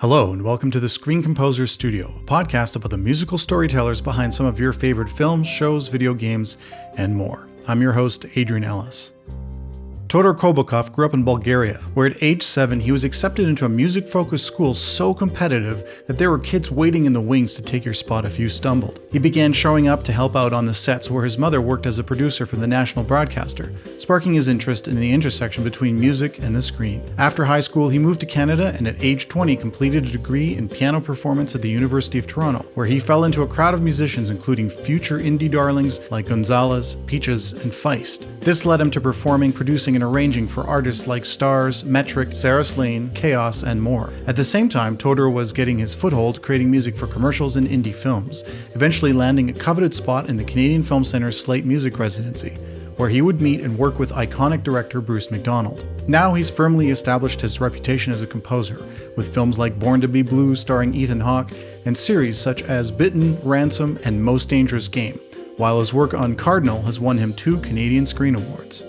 Hello, and welcome to the Screen Composer Studio, a podcast about the musical storytellers behind some of your favorite films, shows, video games, and more. I'm your host, Adrian Ellis. Todor Kobakov grew up in Bulgaria, where at age 7 he was accepted into a music-focused school so competitive that there were kids waiting in the wings to take your spot if you stumbled. He began showing up to help out on the sets where his mother worked as a producer for the national broadcaster, sparking his interest in the intersection between music and the screen. After high school, he moved to Canada and at age 20 completed a degree in piano performance at the University of Toronto, where he fell into a crowd of musicians including future indie darlings like Gonzales, Peaches, and Feist. This led him to performing, producing, and arranging for artists like Stars, Metric, Slean, Chaos, and more. At the same time, Todor was getting his foothold creating music for commercials and indie films, eventually landing a coveted spot in the Canadian Film Centre's Slaight music residency, where he would meet and work with iconic director Bruce MacDonald. Now he's firmly established his reputation as a composer, with films like Born to Be Blue starring Ethan Hawke, and series such as Bitten, Ransom, and Most Dangerous Game, while his work on Cardinal has won him 2 Canadian Screen Awards.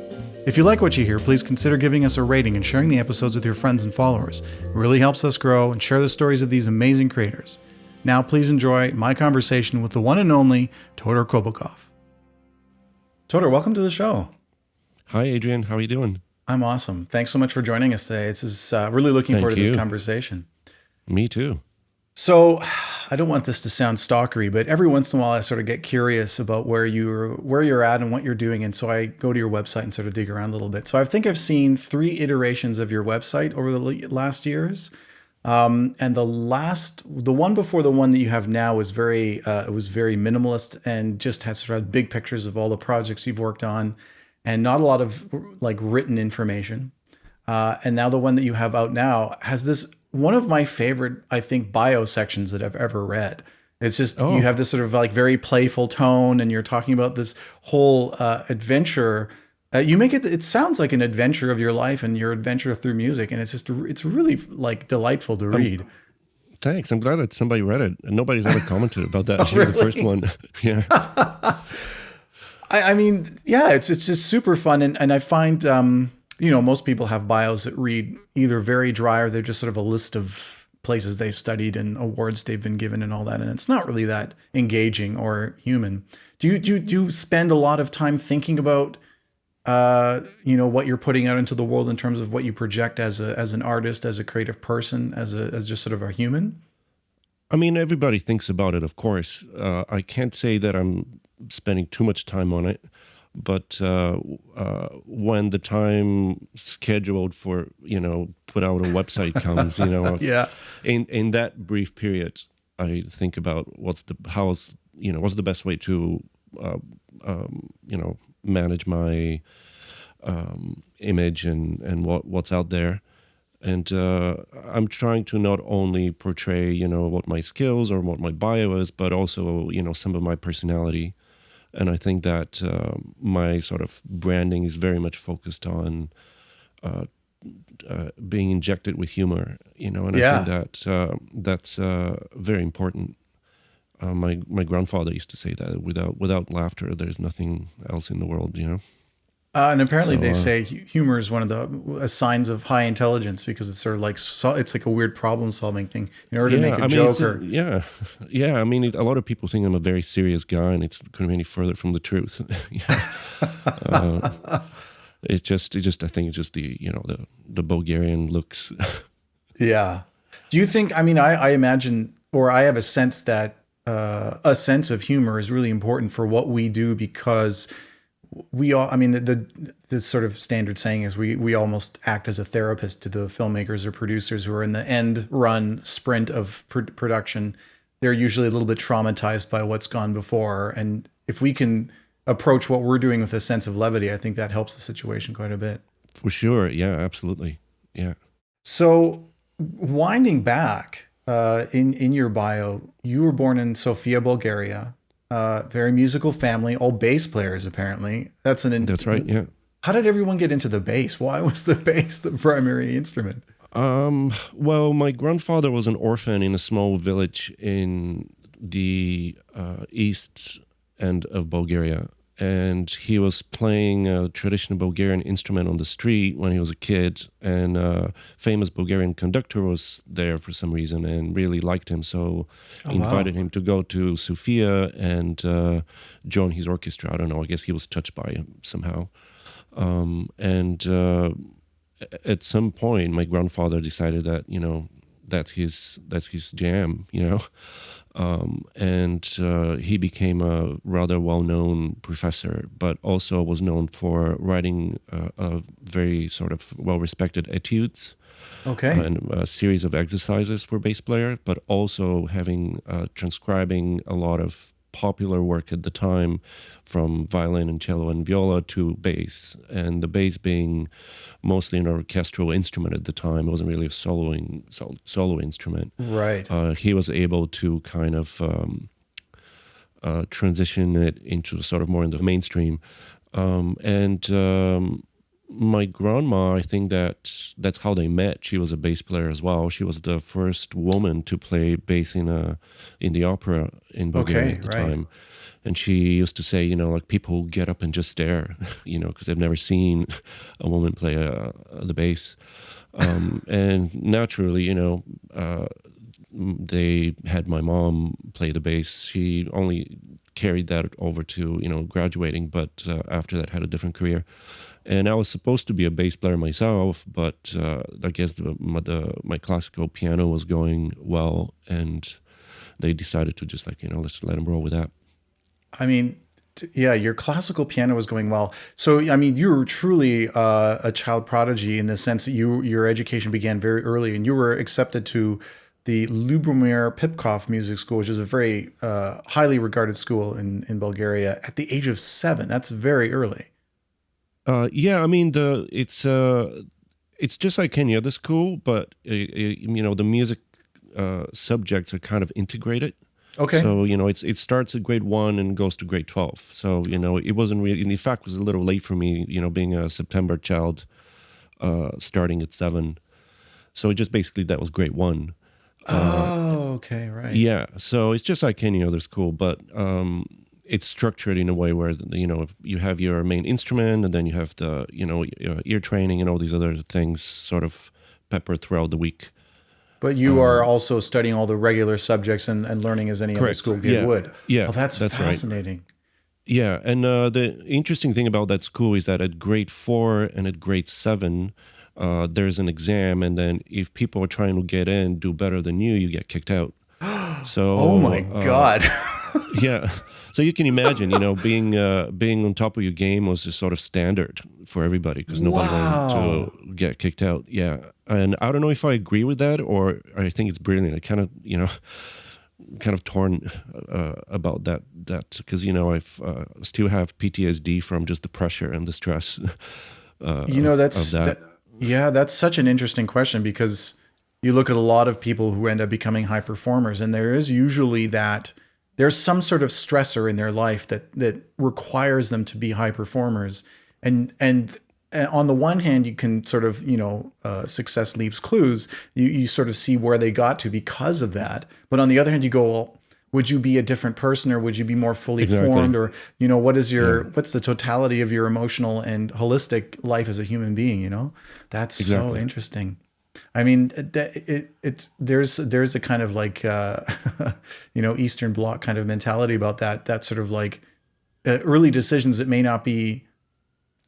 If you like what you hear, please consider giving us a rating and sharing the episodes with your friends and followers. It really helps us grow and share the stories of these amazing creators. Now please enjoy my conversation with the one and only Todor Kobakov. Todor, welcome to the show. Hi, Adrian. How are you doing? I'm awesome. Thanks so much for joining us today. It's really looking forward to this conversation. Me too. So, I don't want this to sound stalkery, but every once in a while I sort of get curious about where you're at and what you're doing, and so I go to your website and sort of dig around a little bit. So I think I've seen 3 iterations of your website over the last years, and the one before the one that you have now was very minimalist and just has sort of big pictures of all the projects you've worked on, and not a lot of like written information. And now the one that you have out now has this. One of my favorite, I think, bio sections that I've ever read. It's just, You have this sort of like very playful tone and you're talking about this whole adventure. You make it sounds like an adventure of your life and your adventure through music. And it's really like delightful to read. Thanks. I'm glad that somebody read it. Nobody's ever commented about that. Really? The first one. Yeah. I mean, yeah, it's just super fun. And I find, most people have bios that read either very dry or they're just sort of a list of places they've studied and awards they've been given and all that. And it's not really that engaging or human. Do you spend a lot of time thinking about, what you're putting out into the world in terms of what you project as an artist, as a creative person, as just sort of a human? I mean, everybody thinks about it, of course. I can't say that I'm spending too much time on it. But when the time scheduled for, put out a website comes, yeah. In that brief period, I think about what's the best way to, manage my image and what's out there. And I'm trying to not only portray, what my skills or what my bio is, but also, some of my personality. And I think that my sort of branding is very much focused on being injected with humor, and I think that that's very important. My grandfather used to say that without laughter, there's nothing else in the world, And apparently they say humor is one of the signs of high intelligence because it's sort of like it's like a weird problem-solving thing. In order to make a joke I mean, a lot of people think I'm a very serious guy, and it couldn't be any further from the truth. It's just I think it's just the Bulgarian looks. Yeah. Do you think? I mean, I imagine, or I have a sense that a sense of humor is really important for what we do because. We all, I mean, the sort of standard saying is we almost act as a therapist to the filmmakers or producers who are in the end run sprint of production. They're usually a little bit traumatized by what's gone before. And if we can approach what we're doing with a sense of levity, I think that helps the situation quite a bit. For sure. Yeah, absolutely. Yeah. So winding back in your bio, you were born in Sofia, Bulgaria. Very musical family, all bass players apparently. That's right, yeah. How did everyone get into the bass? Why was the bass the primary instrument? Well, my grandfather was an orphan in a small village in the east end of Bulgaria. and he was playing a traditional Bulgarian instrument on the street when he was a kid, and a famous Bulgarian conductor was there for some reason and really liked him, so invited him to go to Sofia and join his orchestra. I don't know, I guess he was touched by him somehow. And at some point, my grandfather decided that, that's his jam, and he became a rather well-known professor, but also was known for writing a very sort of well-respected etudes, and a series of exercises for bass player, but also having transcribing a lot of popular work at the time, from violin and cello and viola to bass, and the bass being mostly an orchestral instrument at the time. It wasn't really a solo instrument. Right. He was able to kind of transition it into sort of more in the mainstream. My grandma, I think that's how they met. She was a bass player as well. She was the first woman to play bass in the opera in Bulgaria at the time. And she used to say, like, people get up and just stare, because they've never seen a woman play the bass. And naturally, they had my mom play the bass. She only carried that over to, graduating, but after that had a different career. And I was supposed to be a bass player myself, but I guess my classical piano was going well, and they decided to just let's let them roll with that. I mean, your classical piano was going well. So, I mean, you were truly a child prodigy in the sense that your education began very early, and you were accepted to the Lubomir Pipkov Music School, which is a very highly regarded school in Bulgaria, at the age of 7. That's very early. I mean, it's just like any other school, but the music subjects are kind of integrated. Okay. So, it starts at grade 1 and goes to grade 12. So, it wasn't really, in fact, it was a little late for me, being a September child, starting at 7. So just basically that was grade 1. Okay, right. Yeah. So it's just like any other school, but it's structured in a way where, you have your main instrument, and then you have the, ear training and all these other things sort of peppered throughout the week. But you are also studying all the regular subjects and learning as any other school kid would. Yeah. Well, that's fascinating. Right. Yeah. And the interesting thing about that school is that at grade 4 and at grade 7, there's an exam. And then if people are trying to get in, do better than you get kicked out. So, oh my God. Yeah. So you can imagine, being on top of your game was just sort of standard for everybody, because nobody wanted to get kicked out. Yeah. And I don't know if I agree with that, or I think it's brilliant. I kind of torn about that because, I've still have PTSD from just the pressure and the stress. That's such an interesting question, because you look at a lot of people who end up becoming high performers, and there is usually there's some sort of stressor in their life that requires them to be high performers. And on the one hand, you can sort of, success leaves clues. You sort of see where they got to because of that. But on the other hand, you go, well, would you be a different person, or would you be more fully formed? Or, what's the totality of your emotional and holistic life as a human being? That's so interesting. I mean, there's a kind of like, Eastern Bloc kind of mentality about that sort of like early decisions that may not be,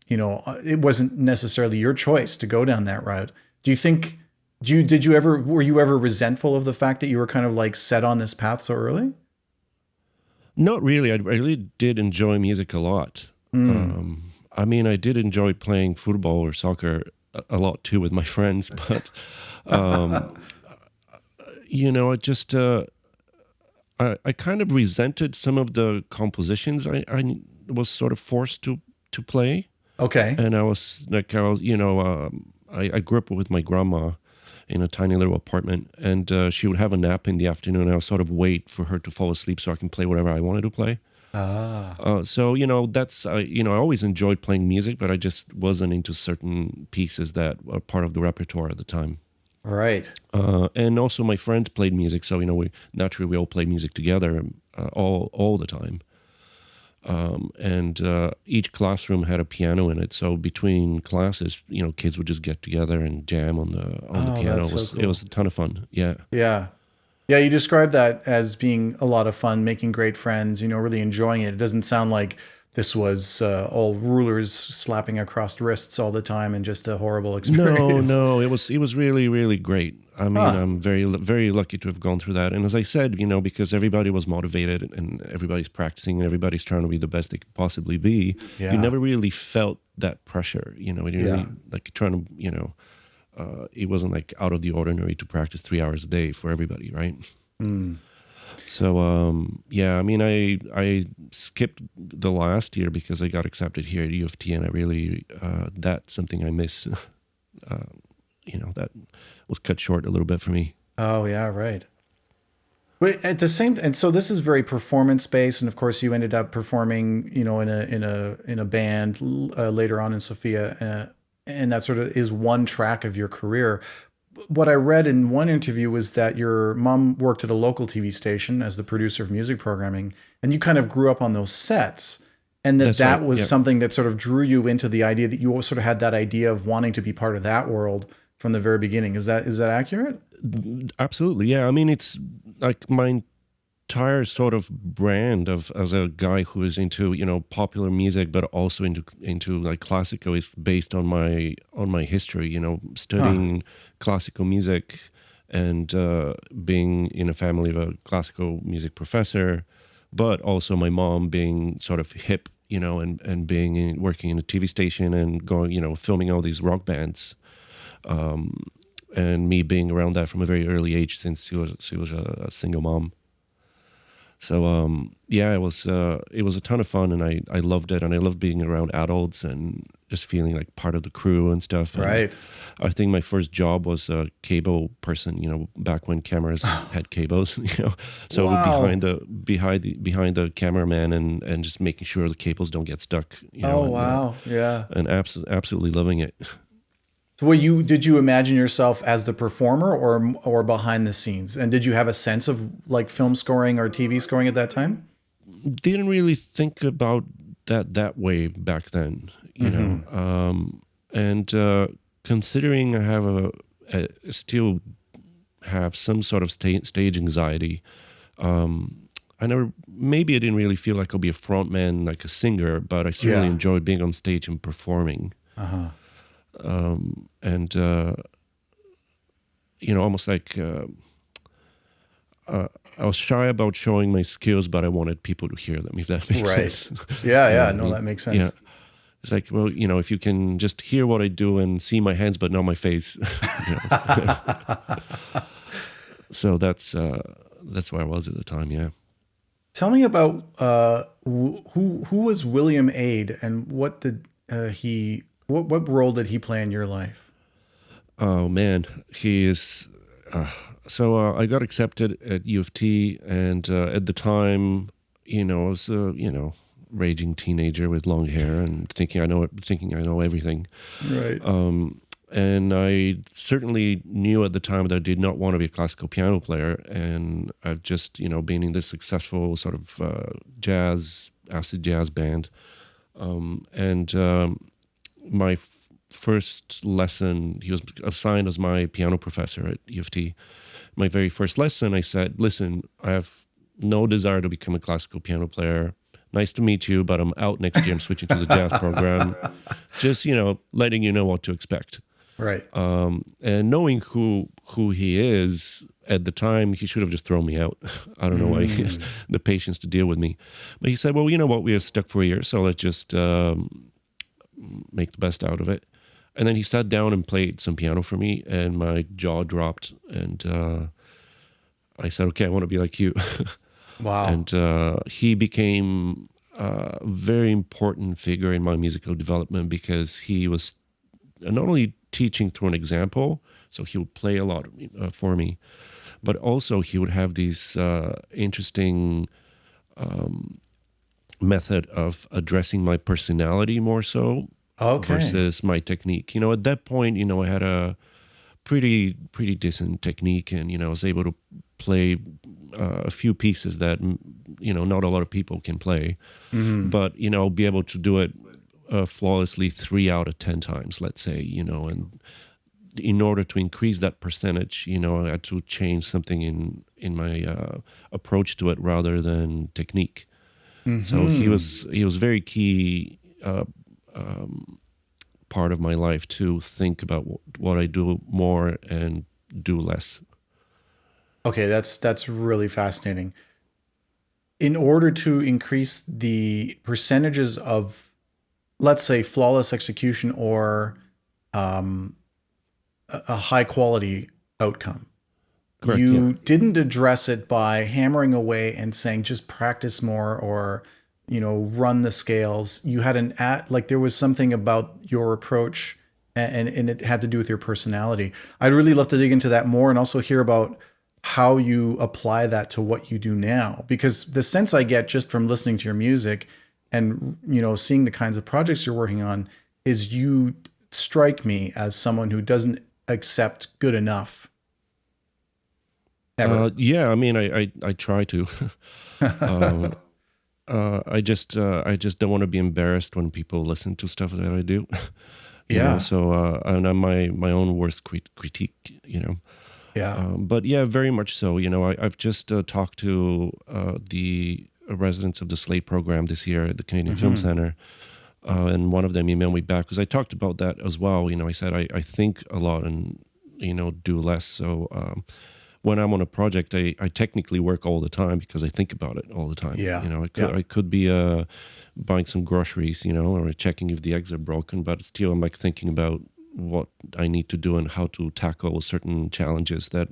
it wasn't necessarily your choice to go down that route. Do you think, were you ever resentful of the fact that you were kind of like set on this path so early? Not really. I really did enjoy music a lot. I mean, I did enjoy playing football or soccer a lot too with my friends, but it just I kind of resented some of the compositions I was sort of forced to play. Okay. And I grew up with my grandma in a tiny little apartment, and she would have a nap in the afternoon, and I would sort of wait for her to fall asleep so I can play whatever I wanted to play. So, that's, I always enjoyed playing music, but I just wasn't into certain pieces that were part of the repertoire at the time. Right. And also my friends played music. So, we all played music together all the time. And each classroom had a piano in it. So between classes, kids would just get together and jam on the piano. It was a ton of fun. Yeah. Yeah. Yeah, you described that as being a lot of fun, making great friends, really enjoying it. It doesn't sound like this was all rulers slapping across wrists all the time and just a horrible experience. No, it was really, really great. I mean, I'm very, very lucky to have gone through that. And as I said, because everybody was motivated and everybody's practicing and everybody's trying to be the best they could possibly be, you never really felt that pressure. You didn't really, like trying to, it wasn't like out of the ordinary to practice 3 hours a day for everybody, right? So, I mean, I skipped the last year because I got accepted here at U of T, and I really, that's something I miss. That was cut short a little bit for me. Oh, yeah, right. But at the same, and so this is very performance based, and of course you ended up performing, in a band later on in Sofia, and that sort of is one track of your career. What I read in one interview was that your mom worked at a local TV station as the producer of music programming, and you kind of grew up on those sets, and that was something that sort of drew you into the idea that you sort of had that idea of wanting to be part of that world from the very beginning. Is that accurate? Absolutely, yeah. I mean, it's like my entire sort of brand as a guy who is into popular music, but also into like classical, is based on my history. Studying classical music and being in a family of a classical music professor, but also my mom being sort of hip, and being working in a TV station and going, filming all these rock bands. And me being around that from a very early age, since she was a single mom. So it was a ton of fun, and I loved it, and I loved being around adults and just feeling like part of the crew and stuff. Right. And I think my first job was a cable person. Back when cameras had cables. So Wow. behind the cameraman and just making sure the cables don't get stuck. Wow. Yeah. And absolutely loving it. So did you imagine yourself as the performer or behind the scenes? And did you have a sense of like film scoring or TV scoring at that time? Didn't really think about that way back then, and considering I have still have some sort of stage anxiety. Maybe I didn't really feel like I'll be a front man, like a singer, but I certainly enjoyed being on stage and performing. Almost like I was shy about showing my skills, but I wanted people to hear them, if that makes sense. Yeah. No, that makes sense. Yeah. It's like, well, if you can just hear what I do and see my hands, but not my face. So that's where I was at the time. Yeah. Tell me about who was William Ade, and what did what role did he play in your life? Oh man, he is. So I got accepted at U of T, and at the time, I was raging teenager with long hair and thinking I know everything. Right. And I certainly knew at the time that I did not want to be a classical piano player, and I've just been in this successful sort of acid jazz band, my first lesson, he was assigned as my piano professor at U of T. My very first lesson, I said, listen, I have no desire to become a classical piano player. Nice to meet you, but I'm out next year. I'm switching to the jazz program. Just, letting you know what to expect. Right. And knowing who he is at the time, he should have just thrown me out. I don't know why he has the patience to deal with me. But he said, well, you know what? We are stuck for a year, so let's just make the best out of it. And then he sat down and played some piano for me, and my jaw dropped. And I said, okay, I want to be like you. Wow. And he became a very important figure in my musical development, because he was not only teaching through an example, so he would play a lot for me, but also he would have these interesting method of addressing my personality more so versus my technique. At that point, I had a pretty decent technique, and I was able to play a few pieces that not a lot of people can play, but be able to do it flawlessly 3 out of 10 times, let's say, and in order to increase that percentage, I had to change something in my approach to it rather than technique. So he was very key part of my life to think about what I do more and do less. Okay, that's really fascinating. In order to increase the percentages of, let's say, flawless execution or a high quality outcome, Correct, you didn't address it by hammering away and saying just practice more or run the scales. You had there was something about your approach, and it had to do with your personality. I'd really love to dig into that more and also hear about how you apply that to what you do now, because the sense I get just from listening to your music and seeing the kinds of projects you're working on is you strike me as someone who doesn't accept good enough. Ever. I mean, I try to. I just don't want to be embarrassed when people listen to stuff that I do. So and I'm my own worst critique. But very much so. I've just talked to the residents of the Slaight program this year at the Canadian Film Center, and one of them emailed me back because I talked about that as well. I said I think a lot and do less. So when I'm on a project, I technically work all the time because I think about it all the time. I could be buying some groceries, or checking if the eggs are broken, but still I'm thinking about what I need to do and how to tackle certain challenges that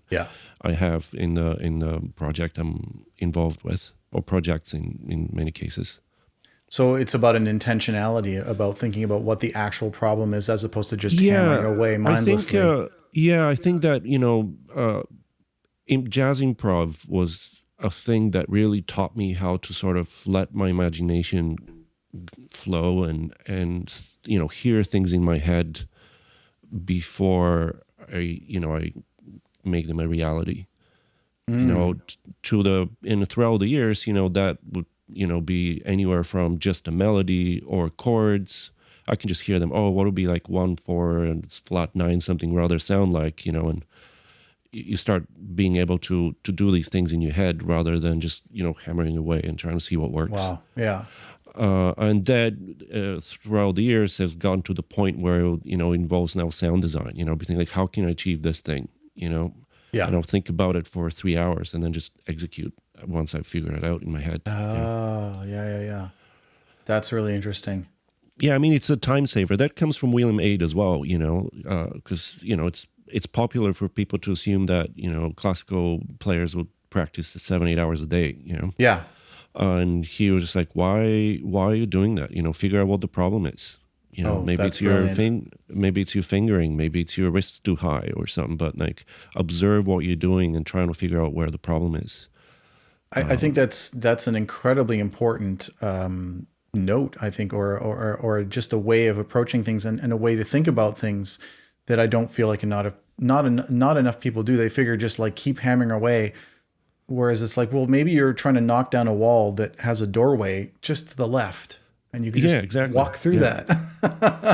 I have in the project I'm involved with, or projects in many cases. So it's about an intentionality, about thinking about what the actual problem is, as opposed to just hammering away mindlessly. I think that jazz improv was a thing that really taught me how to sort of let my imagination flow and hear things in my head before I make them a reality. Throughout the years, that would be anywhere from just a melody or chords. I can just hear them. Oh, what would be like 1/4 and flat 9 something rather sound like, and you start being able to do these things in your head rather than just hammering away and trying to see what works. Wow. Yeah. And that throughout the years has gone to the point where it involves now sound design. Everything like, how can I achieve this thing? Think about it for 3 hours and then just execute once I figure it out in my head. Yeah. That's really interesting. Yeah, I mean, it's a time saver. That comes from William Aid as well, because, it's popular for people to assume that, classical players would practice 7-8 hours a day, Yeah. And he was just like, why are you doing that? Figure out what the problem is. Maybe it's your maybe it's your fingering, maybe it's your wrists too high or something, but observe what you're doing and trying to figure out where the problem is. I think that's an incredibly important note, I think, or just a way of approaching things and a way to think about things that I don't feel like not enough people do. They figure just keep hammering away. Whereas it's like, well, maybe you're trying to knock down a wall that has a doorway just to the left, and you can just walk through that.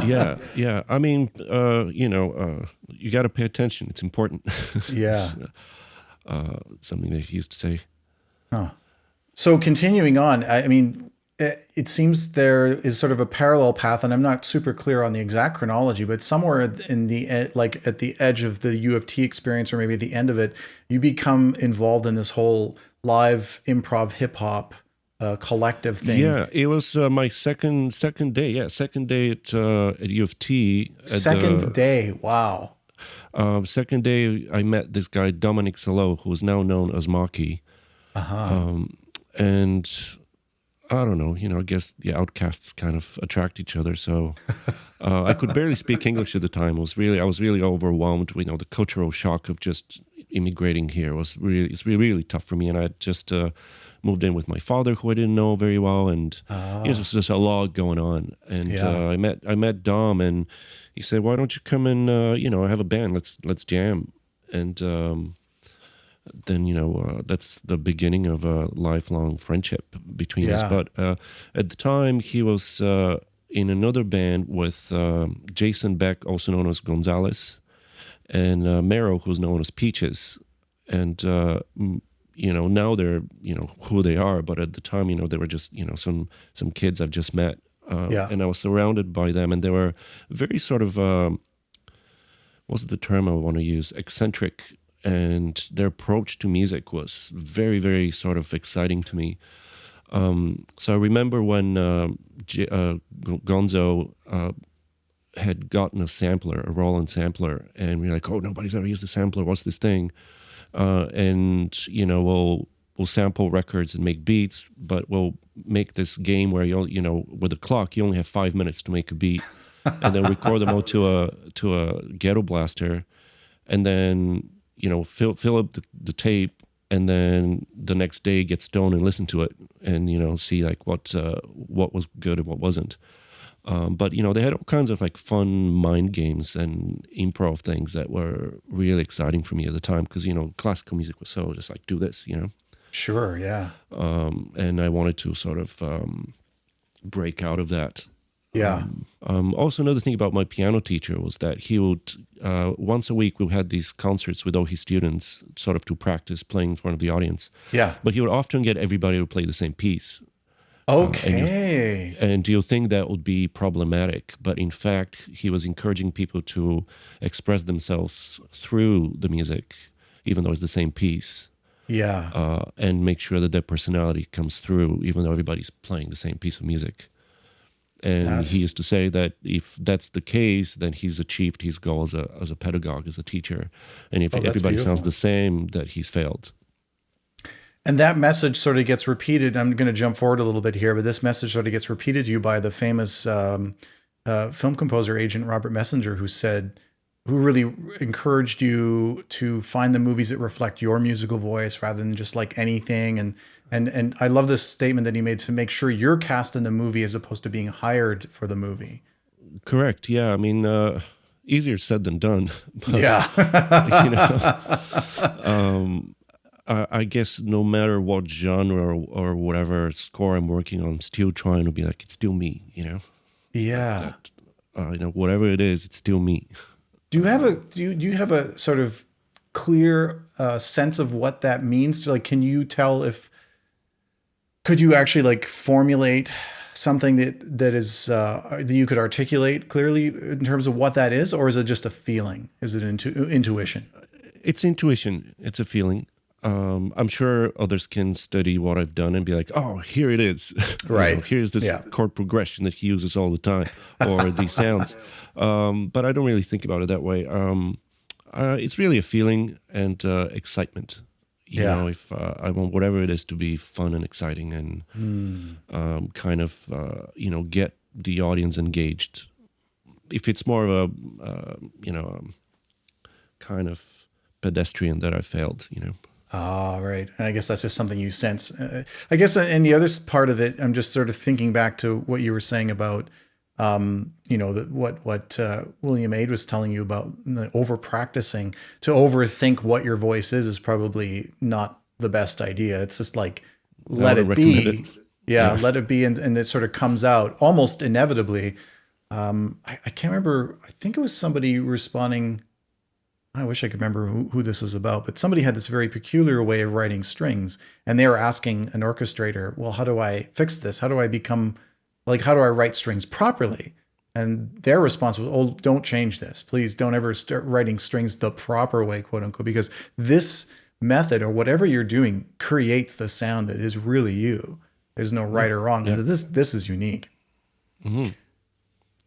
Yeah. I mean, you got to pay attention. It's important. Yeah. It's something they used to say. Huh. So continuing on, I mean, it seems there is sort of a parallel path, and I'm not super clear on the exact chronology, but somewhere in the at the edge of the U of T experience, or maybe at the end of it, you become involved in this whole live improv hip hop collective thing. Yeah, it was my second day. Yeah, second day at U of T. Second day, wow. Second day, I met this guy Dominic Salo, who is now known as Maki. And I don't know, I guess the outcasts kind of attract each other. So I could barely speak English at the time. I was really overwhelmed. The cultural shock of just immigrating here was really tough for me. And I had just moved in with my father, who I didn't know very well, and it was just a lot going on. And I met Dom, and he said, "Why don't you come and I have a band? Let's jam." And then that's the beginning of a lifelong friendship between us. But at the time, he was in another band with Jason Beck, also known as Gonzales, and Mero, who's known as Peaches. And now they're who they are, but at the time, they were just some kids I've just met. And I was surrounded by them, and they were very sort of what's the term I want to use? Eccentric. And their approach to music was very, very sort of exciting to me. So I remember when Gonzo had gotten a sampler, a Roland sampler, and we were like, oh, nobody's ever used a sampler. What's this thing? And we'll sample records and make beats, but we'll make this game where with a clock you only have 5 minutes to make a beat, and then record them all to a ghetto blaster, and then fill up the tape, and then the next day get stoned and listen to it, and see like what was good and what wasn't. But they had all kinds of like fun mind games and improv things that were really exciting for me at the time, because classical music was so just like do this, Sure, yeah. And I wanted to sort of break out of that. Yeah. Also, another thing about my piano teacher was that he would once a week we had these concerts with all his students, sort of to practice playing in front of the audience. Yeah. But he would often get everybody to play the same piece. Okay. And you'll think that would be problematic, but in fact, he was encouraging people to express themselves through the music, even though it's the same piece. Yeah. And make sure that their personality comes through, even though everybody's playing the same piece of music. And he used to say that if that's the case, then he's achieved his goal as a pedagogue, as a teacher. And if everybody sounds the same, that he's failed. And that message sort of gets repeated. I'm going to jump forward a little bit here, but this message sort of gets repeated to you by the famous film composer agent Robert Messenger, who really encouraged you to find the movies that reflect your musical voice rather than just like anything. And I love this statement that he made, to make sure you're cast in the movie as opposed to being hired for the movie. Correct. Yeah. I mean, easier said than done. But, yeah. I guess no matter what genre or whatever score I'm working on, I'm still trying to be like, it's still me, Yeah. Whatever it is, it's still me. Do you have a sort of clear sense of what that means? Like, can you tell could you actually like formulate something that is that you could articulate clearly in terms of what that is, or is it just a feeling? Is it intuition? It's intuition. It's a feeling. I'm sure others can study what I've done and be like, oh, here it is. Right. Here's this chord progression that he uses all the time, or these sounds. But I don't really think about it that way. It's really a feeling and excitement. You know, if I want whatever it is to be fun and exciting and kind of, get the audience engaged. If it's more of a, kind of pedestrian, that I failed, Oh, right. And I guess that's just something you sense. I guess in the other part of it, I'm just sort of thinking back to what you were saying about, what William Aid was telling you about over practicing. To overthink what your voice is probably not the best idea. It's just like, let it be. Yeah, let it be. And it sort of comes out almost inevitably. I can't remember. I think it was somebody responding. I wish I could remember who this was about, but somebody had this very peculiar way of writing strings, and they were asking an orchestrator, well, how do I fix this? How do I write strings properly? And their response was, oh, don't change this. Please don't ever start writing strings the proper way, quote unquote, because this method or whatever you're doing creates the sound that is really you. There's no right or wrong. Yeah. This is unique. Mm-hmm.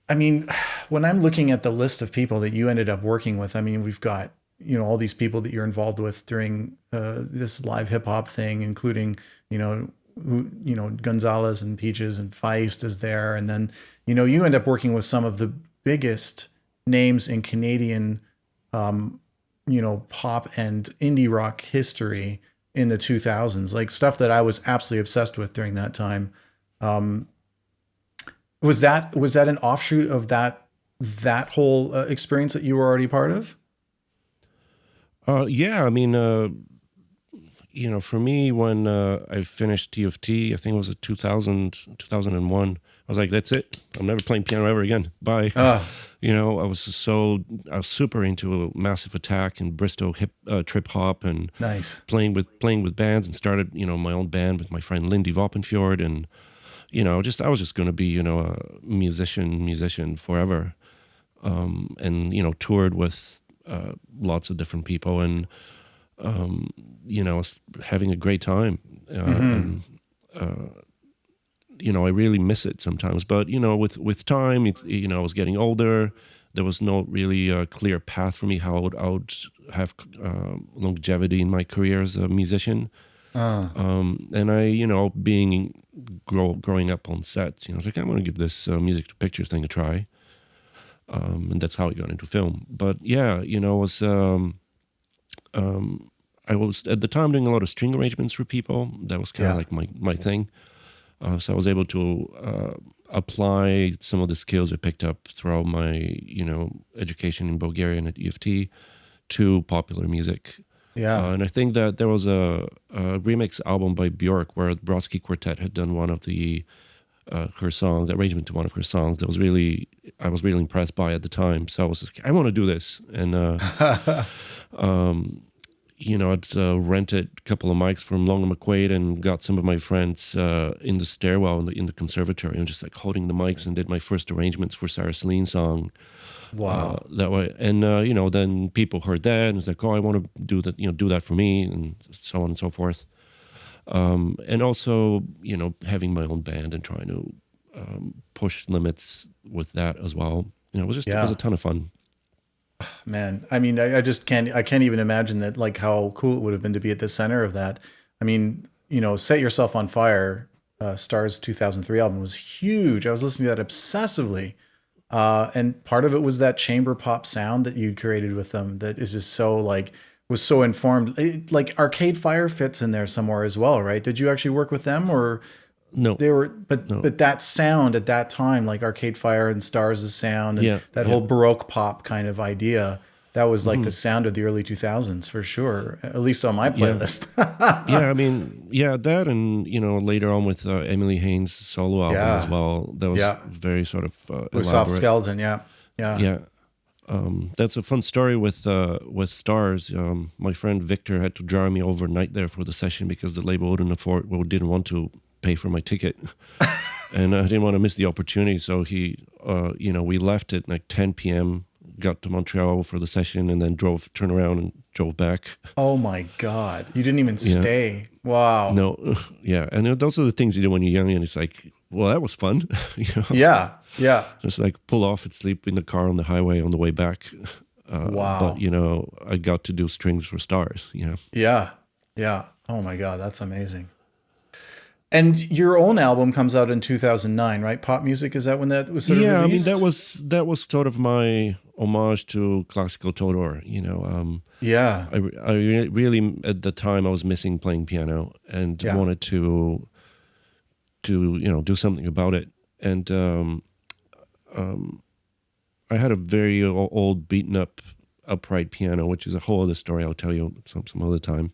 I mean, when I'm looking at the list of people that you ended up working with, I mean, we've got, all these people that you're involved with during this live hip hop thing, including, Gonzales and Peaches and Feist is there. And then, you end up working with some of the biggest names in Canadian, pop and indie rock history in the 2000s, like stuff that I was absolutely obsessed with during that time. Was that an offshoot of that whole experience that you were already part of? Yeah, I mean, for me, when I finished TFT, I think it was 2001, I was like, that's it. I'm never playing piano ever again. Bye. I was super into Massive Attack and Bristol trip hop and Nice. playing with bands, and started, my own band with my friend Lindy Voppenfjord, and I was just going to be, a musician forever, and toured with lots of different people, and I was having a great time, and I really miss it sometimes. But with time, I was getting older. There was no really clear path for me how I would have longevity in my career as a musician. And I, growing up on sets, I was like, I'm going to give this music to picture thing a try. And that's how I got into film. But yeah, I was at the time doing a lot of string arrangements for people. That was kind of like my thing. So I was able to apply some of the skills I picked up throughout my, education in Bulgaria and at EFT to popular music. Yeah. And I think that there was a remix album by Bjork where the Brodsky Quartet had done one of the her song, the arrangement to one of her songs. I was really impressed by at the time. So I was just, I want to do this. And, I'd rented a couple of mics from Long and McQuaid and got some of my friends in the stairwell in the conservatory, and just like holding the mics and did my first arrangements for Sarah Slean song. Wow. That way. And, then people heard that and it's like, oh, I want to do that, do that for me, and so on and so forth. And also, having my own band and trying to push limits with that as well. It was a ton of fun. Man, I mean, I just can't even imagine that, like, how cool it would have been to be at the center of that. I mean, Set Yourself on Fire, Star's 2003 album was huge. I was listening to that obsessively. And part of it was that chamber pop sound that you'd created with them that is just so, like, was so informed. Like Arcade Fire fits in there somewhere as well, right? Did you actually work with them, or no? They were, but that sound at that time, like Arcade Fire and Stars' sound, and that whole Baroque pop kind of idea, that was like the sound of the early 2000s for sure, at least on my playlist. I mean, that, and later on with Emily Haynes' solo album as well. That was very sort of with Soft Skeleton, that's a fun story with Stars. My friend Victor had to jar me overnight there for the session because the label didn't want to pay for my ticket, and I didn't want to miss the opportunity. So we left at like 10 p.m., got to Montreal for the session, and then turned around and drove back. Oh my God! You didn't even stay. Wow. No, and those are the things you do when you're young, and it's like, well, that was fun. Yeah. Just like pull off and sleep in the car on the highway on the way back. Wow. But I got to do strings for Stars. Yeah. Oh my God, that's amazing. And your own album comes out in 2009, right? Pop Music, is that when that was sort of released? I mean, that was sort of my homage to classical Todor. I really at the time I was missing playing piano and wanted to do something about it. And I had a very old, beaten up upright piano, which is a whole other story I'll tell you some other time.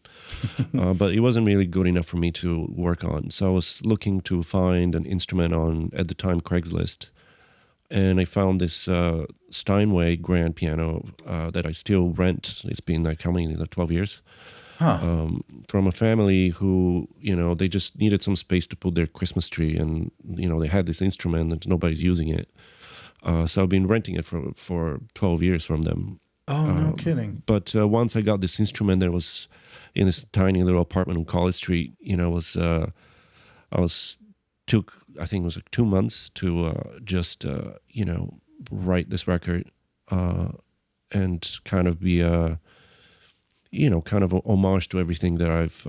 But it wasn't really good enough for me to work on. So I was looking to find an instrument on, at the time, Craigslist. And I found this Steinway grand piano that I still rent. It's been like, how many, 12 years? From a family who, they just needed some space to put their Christmas tree. And, they had this instrument and nobody's using it. So I've been renting it for 12 years from them. Oh, no kidding. But once I got this instrument that was in this tiny little apartment on College Street, took, I think it was like 2 months to just, write this record and kind of be kind of a homage to everything that I've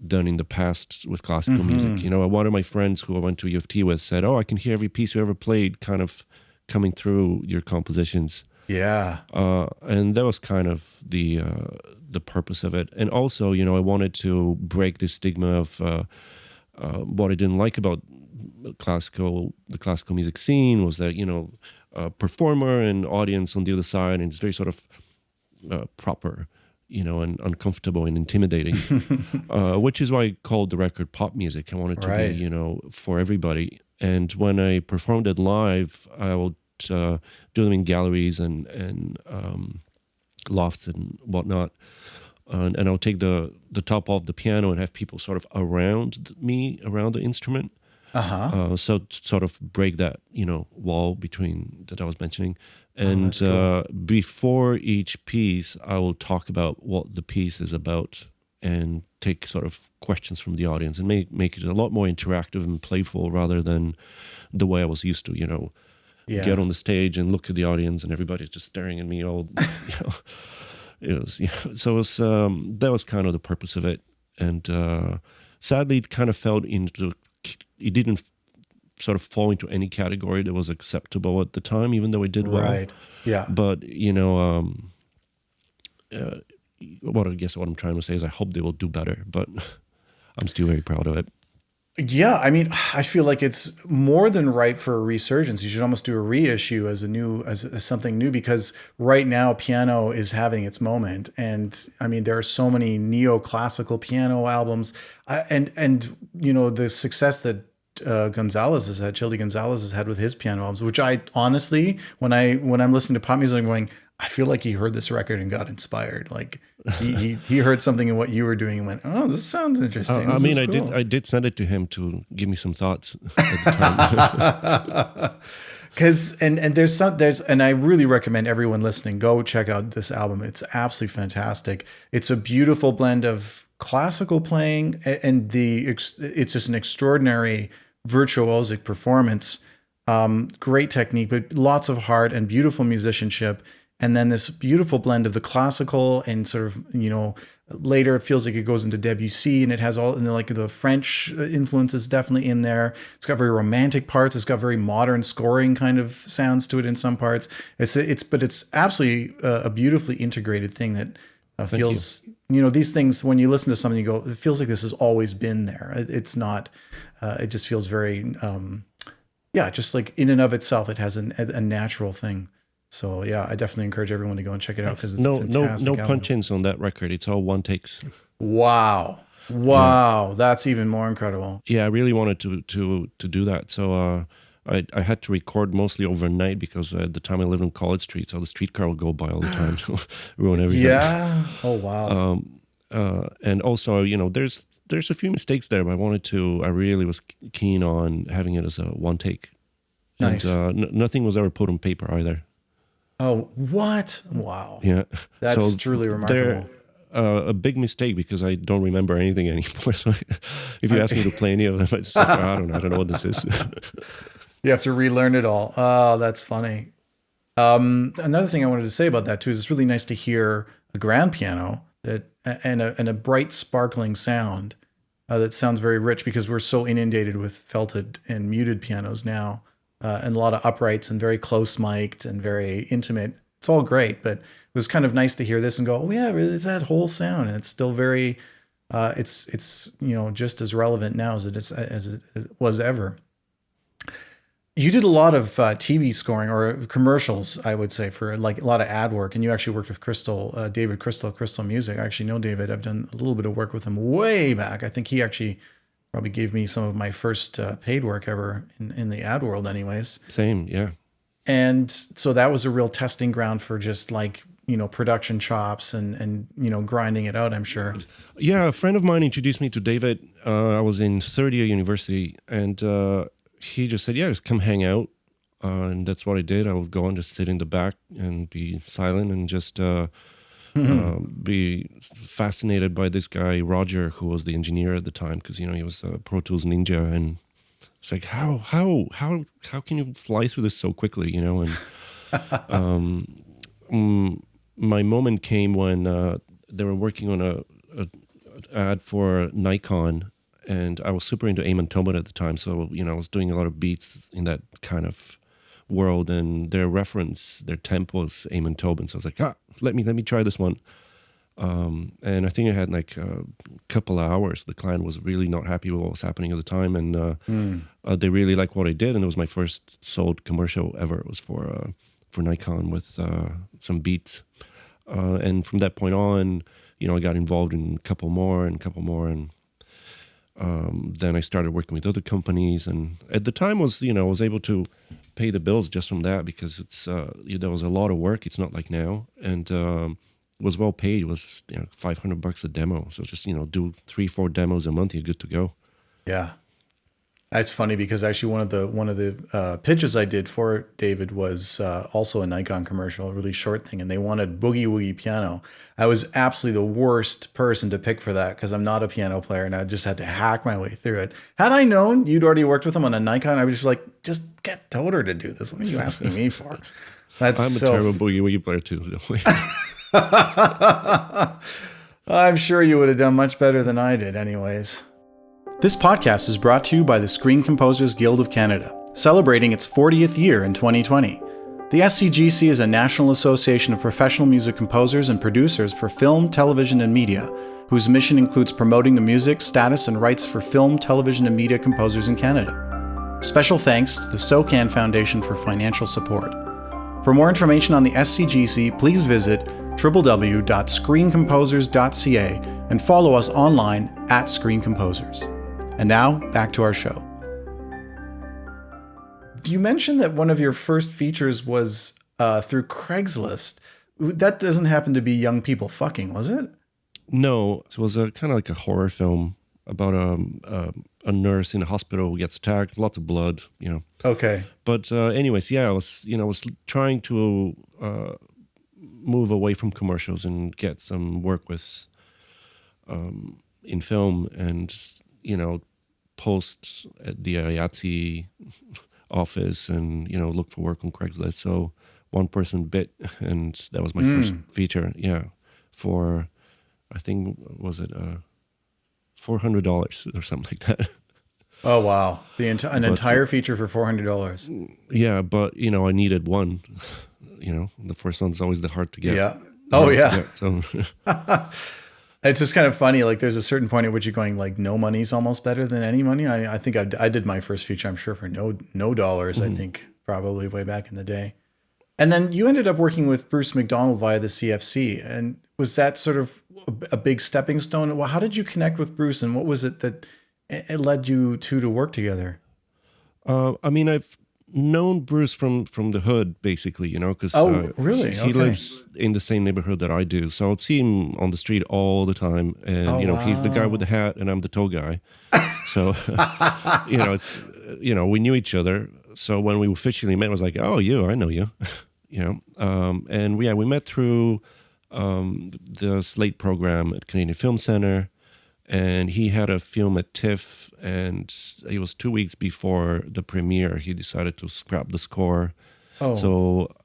done in the past with classical music. One of my friends who I went to U of T with said, "Oh, I can hear every piece you ever played kind of coming through your compositions." Yeah. And that was kind of the purpose of it. And also, I wanted to break the stigma of what I didn't like about the classical music scene was that, a performer and audience on the other side, and it's very sort of proper. and uncomfortable and intimidating, which is why I called the record pop music. I wanted to be, for everybody. And when I performed it live, I would do them in galleries and lofts and whatnot. And I'll take the top off the piano and have people sort of around me, around the instrument. So to sort of break that, wall between that I was mentioning. And cool. Before each piece, I will talk about what the piece is about and take sort of questions from the audience and make it a lot more interactive and playful rather than the way I was used to, get on the stage and look at the audience and everybody's just staring at me all, It was, so that was kind of the purpose of it. And sadly, it kind of it didn't sort of fall into any category that was acceptable at the time, even though it did well. Right. Yeah. But what I'm trying to say is I hope they will do better, but I'm still very proud of it. Yeah, I mean, I feel like it's more than ripe for a resurgence. You should almost do a reissue as something new, because right now piano is having its moment, and I mean there are so many neoclassical piano albums, and the success that Childy Gonzales has had with his piano albums, which I honestly, when I'm listening to pop music, I'm going, I feel like he heard this record and got inspired. Like he heard something in what you were doing and went, "Oh, this sounds interesting." Cool. I did send it to him to give me some thoughts at the time. Because and I really recommend everyone listening go check out this album. It's absolutely fantastic. It's a beautiful blend of classical playing and it's just an extraordinary virtuosic performance. Great technique, but lots of heart and beautiful musicianship. And then this beautiful blend of the classical and sort of, later it feels like it goes into Debussy, and it has all, and like the French influence is definitely in there. It's got very romantic parts. It's got very modern scoring kind of sounds to it in some parts. But it's absolutely a beautifully integrated thing that feels, these things, when you listen to something, you go, it feels like this has always been there. It's not, it just feels very, just like in and of itself, it has a natural thing. So yeah, I definitely encourage everyone to go and check it out because it's fantastic. No punch-ins on that record. It's all one takes. Wow, yeah. That's even more incredible. Yeah, I really wanted to do that. So I had to record mostly overnight because at the time I lived on College Street, so the streetcar would go by all the time to ruin everything. Yeah. Oh wow. And also, there's a few mistakes there, but I really was keen on having it as a one take. Nice. And nothing was ever put on paper either. Oh, what? Wow. Yeah. That's truly remarkable. A big mistake because I don't remember anything anymore. So if you ask me to play any of them, it's like, I don't know what this is. You have to relearn it all. Oh, that's funny. Another thing I wanted to say about that too is it's really nice to hear a grand piano and a bright, sparkling sound that sounds very rich, because we're so inundated with felted and muted pianos now. And a lot of uprights and very close mic'd and very intimate. It's all great, but it was kind of nice to hear this and go, oh yeah, it's that whole sound, and it's still very, it's just as relevant now as it was ever. You did a lot of TV scoring or commercials, I would say, for like a lot of ad work, and you actually worked with David Crystal Music. I actually know David. I've done a little bit of work with him way back. I think he actually probably gave me some of my first paid work ever in the ad world anyways. Same, yeah. And so that was a real testing ground for just like, production chops and grinding it out, I'm sure. Yeah, a friend of mine introduced me to David. I was in third year university, and he just said, yeah, just come hang out. And that's what I did. I would go and just sit in the back and be silent and just be fascinated by this guy Roger, who was the engineer at the time, because he was a Pro Tools ninja, and it's like how can you fly through this so quickly, And my moment came when they were working on a ad for Nikon, and I was super into Amon Tobin at the time, so I was doing a lot of beats in that kind of world, and their tempo is Amon Tobin, so I was like, let me try this one. And I think I had like a couple of hours. The client was really not happy with what was happening at the time, and they really liked what I did, and it was my first sold commercial ever. It was for Nikon with some beats. And from that point on, I got involved in a couple more, and then I started working with other companies. And at the time, I was able to pay the bills just from that, because it's there was a lot of work. It's not like now, and it was well paid. It was $500 a demo. So just do 3-4 demos a month, you're good to go. Yeah. That's funny, because actually one of the pitches I did for David was also a Nikon commercial, a really short thing, and they wanted Boogie Woogie piano. I was absolutely the worst person to pick for that, because I'm not a piano player, and I just had to hack my way through it. Had I known you'd already worked with him on a Nikon, I was just like, just get Todor to do this. What are you asking me for? I'm a terrible Boogie Woogie player too. I'm sure you would have done much better than I did anyways. This podcast is brought to you by the Screen Composers Guild of Canada, celebrating its 40th year in 2020. The SCGC is a national association of professional music composers and producers for film, television, and media, whose mission includes promoting the music, status, and rights for film, television, and media composers in Canada. Special thanks to the SOCAN Foundation for financial support. For more information on the SCGC, please visit www.screencomposers.ca and follow us online at Screen Composers. And now, back to our show. You mentioned that one of your first features was through Craigslist. That doesn't happen to be young people fucking, was it? No, it was kind of like a horror film about a nurse in a hospital who gets attacked, lots of blood, Okay. But anyways, I was trying to move away from commercials and get some work with in film, and post at the IATSE office, and look for work on Craigslist. So one person bit, and that was my first feature. Yeah, for I think was it $400 or something like that. Oh wow! An entire feature for $400. Yeah, but I needed one. The first one's always the hard to get. Yeah. Oh yeah. So. It's just kind of funny. Like, there's a certain point at which you're going, like, no money's almost better than any money. I think I did my first feature, I'm sure, for no dollars. I think probably way back in the day. And then you ended up working with Bruce MacDonald via the CFC. And was that sort of a big stepping stone? Well, how did you connect with Bruce, and what was it that it led you to work together? I've known Bruce from the hood, basically, because really? He lives in the same neighborhood that I do, so I'd see him on the street all the time, and he's the guy with the hat, and I'm the tall guy. So it's we knew each other. So when we officially met, I was like, oh, I know you, and we met through the Slaight program at Canadian Film Centre. And he had a film at TIFF, and it was 2 weeks before the premiere. He decided to scrap the score. Oh. So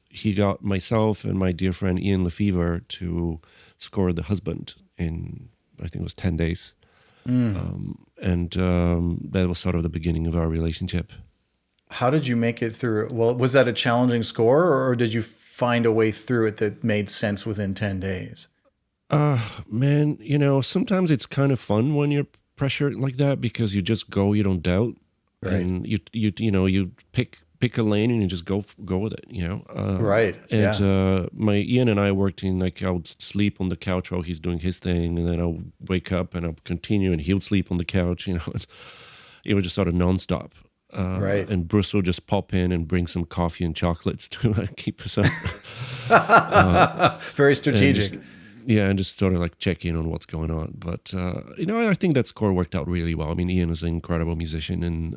he got myself and my dear friend Ian Lefevre to score The Husband in, I think it was 10 days. And that was sort of the beginning of our relationship. How did you make it through? Well, was that a challenging score, or did you find a way through it that made sense within 10 days? Man, sometimes it's kind of fun when you're pressured like that, because you just go, you don't doubt, right. And you pick a lane and you just go with it, Right. And my Ian and I worked in, like, I would sleep on the couch while he's doing his thing, and then I'll wake up and I'll continue, and he would sleep on the couch. It was just sort of nonstop. Right. And Bruce will just pop in and bring some coffee and chocolates to keep us up. Very strategic. And just sort of like check in on what's going on. But, I think that score worked out really well. I mean, Ian is an incredible musician, and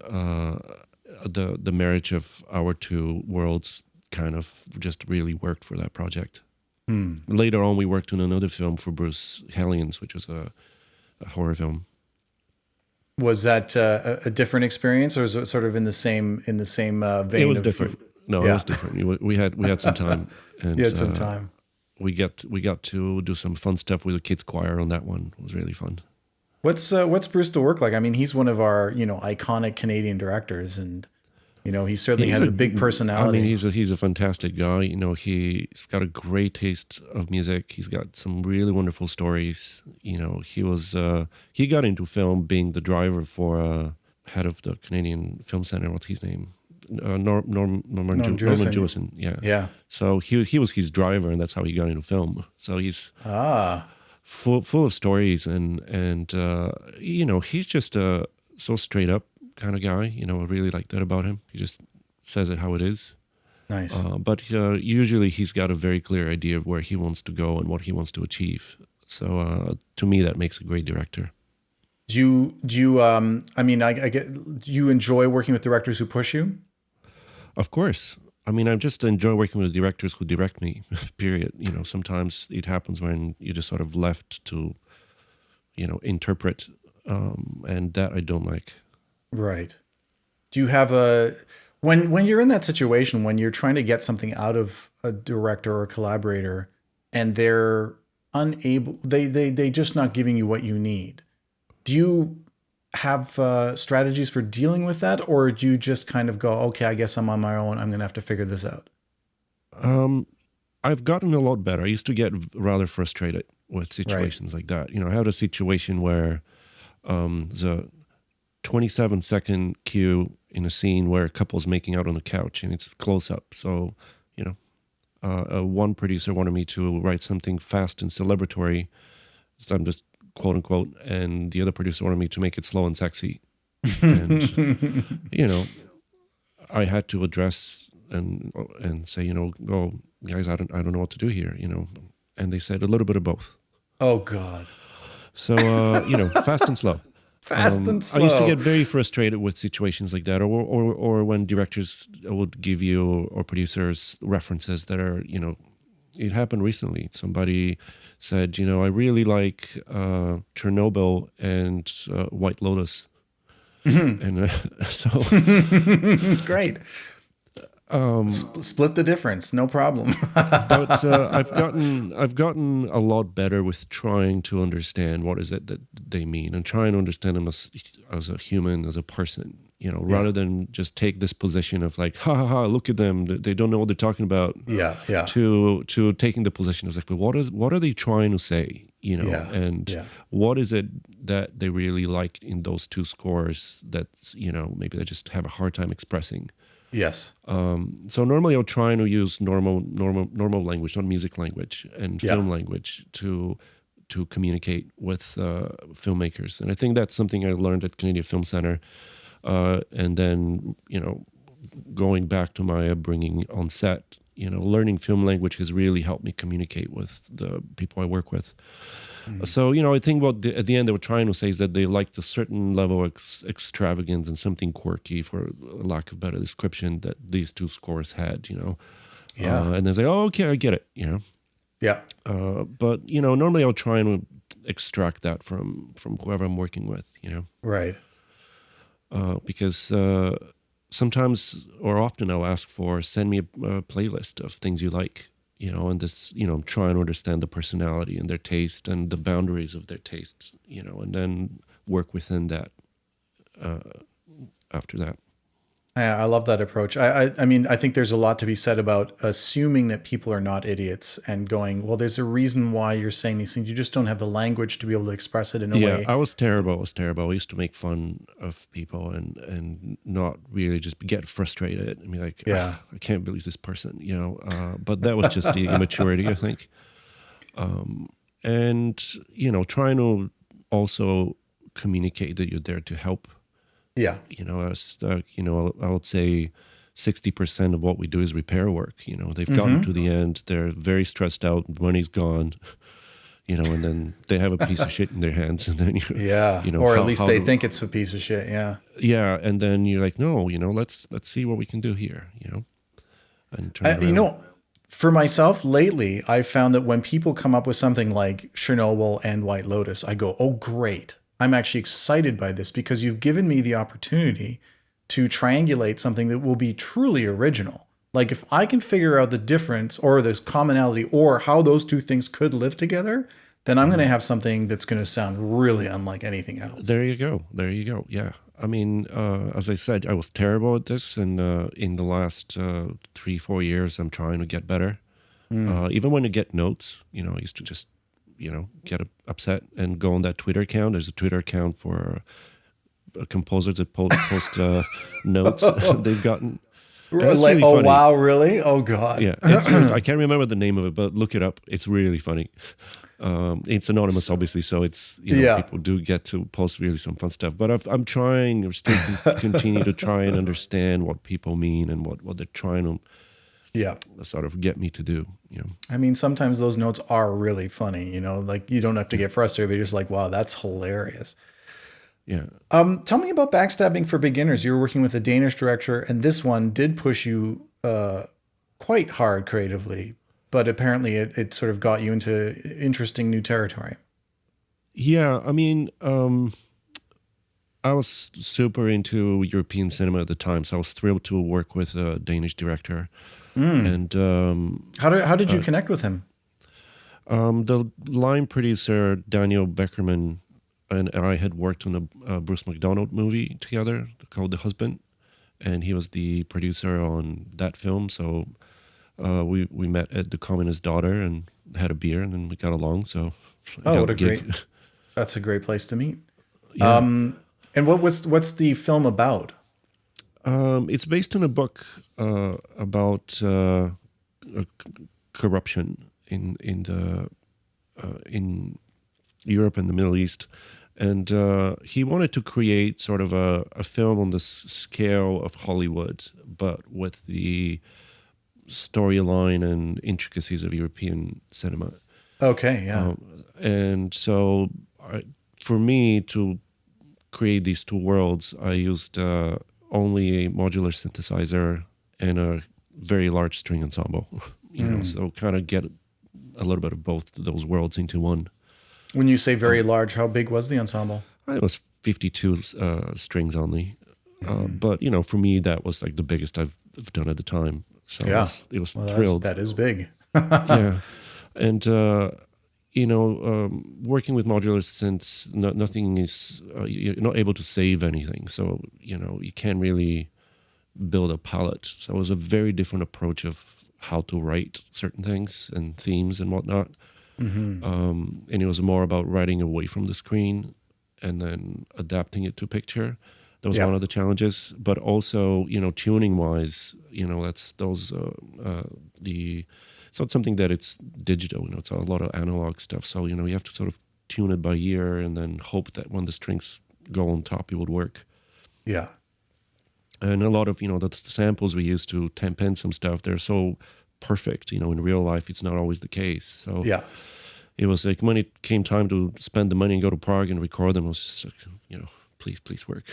the marriage of our two worlds kind of just really worked for that project. Later on, we worked on another film for Bruce, Hellions, which was a horror film. Was that a different experience, or was it sort of in the same vein? It was different. No, it was different. We had some time. And, you had some time. We got to do some fun stuff with the kids choir on that one. It was really fun. What's Bruce to work like? I mean, he's one of our iconic Canadian directors, and he certainly has a big personality. I mean, he's a fantastic guy. He's got a great taste of music. He's got some really wonderful stories. He got into film being the driver for head of the Canadian Film Centre. What's his name? Norman Jewison. Yeah. Yeah. So he was his driver, and that's how he got into film. So he's full of stories, and he's just a so straight up kind of guy. I really like that about him. He just says it how it is. Nice. But usually he's got a very clear idea of where he wants to go and what he wants to achieve. So to me, that makes a great director. Do you I get, do you enjoy working with directors who push you? Of course. I just enjoy working with directors who direct me, period. Sometimes it happens when you're just sort of left to, interpret, and that I don't like. Right. Do you have when you're in that situation, when you're trying to get something out of a director or a collaborator and they're unable, they just not giving you what you need, do you have strategies for dealing with that, or do you just kind of go, okay, I guess I'm on my own, I'm going to have to figure this out? I've gotten a lot better. I used to get rather frustrated with situations like that. I had a situation where the 27-second cue in a scene where a couple's making out on the couch and it's close up. So, one producer wanted me to write something fast and celebratory. So I'm just quote unquote, and the other producer wanted me to make it slow and sexy. And I had to address and say, oh guys, I don't know what to do here, and they said a little bit of both. Oh God. So fast and slow. Fast and slow. I used to get very frustrated with situations like that, or when directors would give you, or producers, references that are, it happened recently. Somebody said, I really like Chernobyl and White Lotus. And so... Great. Split the difference, no problem. But I've gotten a lot better with trying to understand what is it that they mean, and trying to understand them as a human, as a person, rather than just take this position of like, ha ha ha, look at them, they don't know what they're talking about. Yeah. To taking the position of like, well, what are they trying to say? What is it that they really liked in those two scores that maybe they just have a hard time expressing. Yes. So normally I'll try to use normal language, not music language, and film language to communicate with filmmakers. And I think that's something I learned at Canadian Film Centre. And then, going back to my upbringing on set, learning film language has really helped me communicate with the people I work with. So, I think what at the end they were trying to say is that they liked a certain level of extravagance and something quirky, for lack of better description, that these two scores had, and they say, oh, okay, I get it, Yeah. But, normally I'll try and extract that from whoever I'm working with, Right. Because sometimes or often I'll ask for, send me a playlist of things you like, and this, try and understand the personality and their taste and the boundaries of their tastes, and then work within that after that. I love that approach. I mean, I think there's a lot to be said about assuming that people are not idiots and going, well, there's a reason why you're saying these things. You just don't have the language to be able to express it in a way. Yeah, I was terrible. I used to make fun of people and not really just get frustrated. I mean, like, I can't believe this person, but that was just the immaturity, I think. And, trying to also communicate that you're there to help. Yeah. I would say 60% of what we do is repair work. They've gotten to the end. They're very stressed out. Money's gone, and then they have a piece of shit in their hands. And then, or at least they think it's a piece of shit. Yeah. Yeah. And then you're like, no, let's see what we can do here, and turn around. For myself lately, I've found that when people come up with something like Chernobyl and White Lotus, I go, oh, great. I'm actually excited by this because you've given me the opportunity to triangulate something that will be truly original. Like if I can figure out the difference or this commonality or how those two things could live together, then I'm going to have something that's going to sound really unlike anything else. There you go. Yeah. I mean, as I said, I was terrible at this. And in the last 3-4 years, I'm trying to get better. Even when you get notes, I used to just get upset and go on that Twitter account. There's a Twitter account for composers that post notes they've gotten. And that's Like, really oh funny. wow, really? Oh god. Yeah, I can't remember the name of it, but look it up. It's really funny. It's anonymous, obviously, so it's Yeah. people do get to post really some fun stuff. But I'm trying, or still continue to try and understand what people mean and what they're trying to Yeah. sort of get me to do. I mean, sometimes those notes are really funny, like you don't have to get frustrated, but you're just like, wow, that's hilarious. Yeah. Tell me about Backstabbing for Beginners. You were working with a Danish director, and this one did push you quite hard creatively, but apparently it sort of got you into interesting new territory. Yeah, I mean, I was super into European cinema at the time, so I was thrilled to work with a Danish director. And How did you connect with him? the line producer Daniel Beckerman and I had worked on a Bruce MacDonald movie together called The Husband, and he was the producer on that film. So we met at the Communist Daughter and had a beer, and then we got along. So What a great! That's a great place to meet. Yeah. And what's the film about? It's based on a book about corruption in Europe and the Middle East, and he wanted to create sort of a film on the scale of Hollywood, but with the storyline and intricacies of European cinema. Okay, yeah. And so, for me to create these two worlds, I used only a modular synthesizer and a very large string ensemble. So kind of get a little bit of both of those worlds into one. When you say very large, how big was the ensemble? It was 52 strings only. But, for me, that was like the biggest I've done at the time. So Yeah. it was thrilled. That is big. Yeah. And, working with modular synths, nothing is, you're not able to save anything. So, you can't really build a palette. So it was a very different approach of how to write certain things and themes and whatnot. And it was more about writing away from the screen and then adapting it to picture. That was one of the challenges. But also, tuning wise, that's those it's not something that it's digital. It's a lot of analog stuff. So you have to sort of tune it by ear and then hope that when the strings go on top, it would work. Yeah. And a lot of the samples we use to temp in some stuff, they're so perfect. In real life, it's not always the case. So Yeah. it was like when it came time to spend the money and go to Prague and record them, it was just like, please work.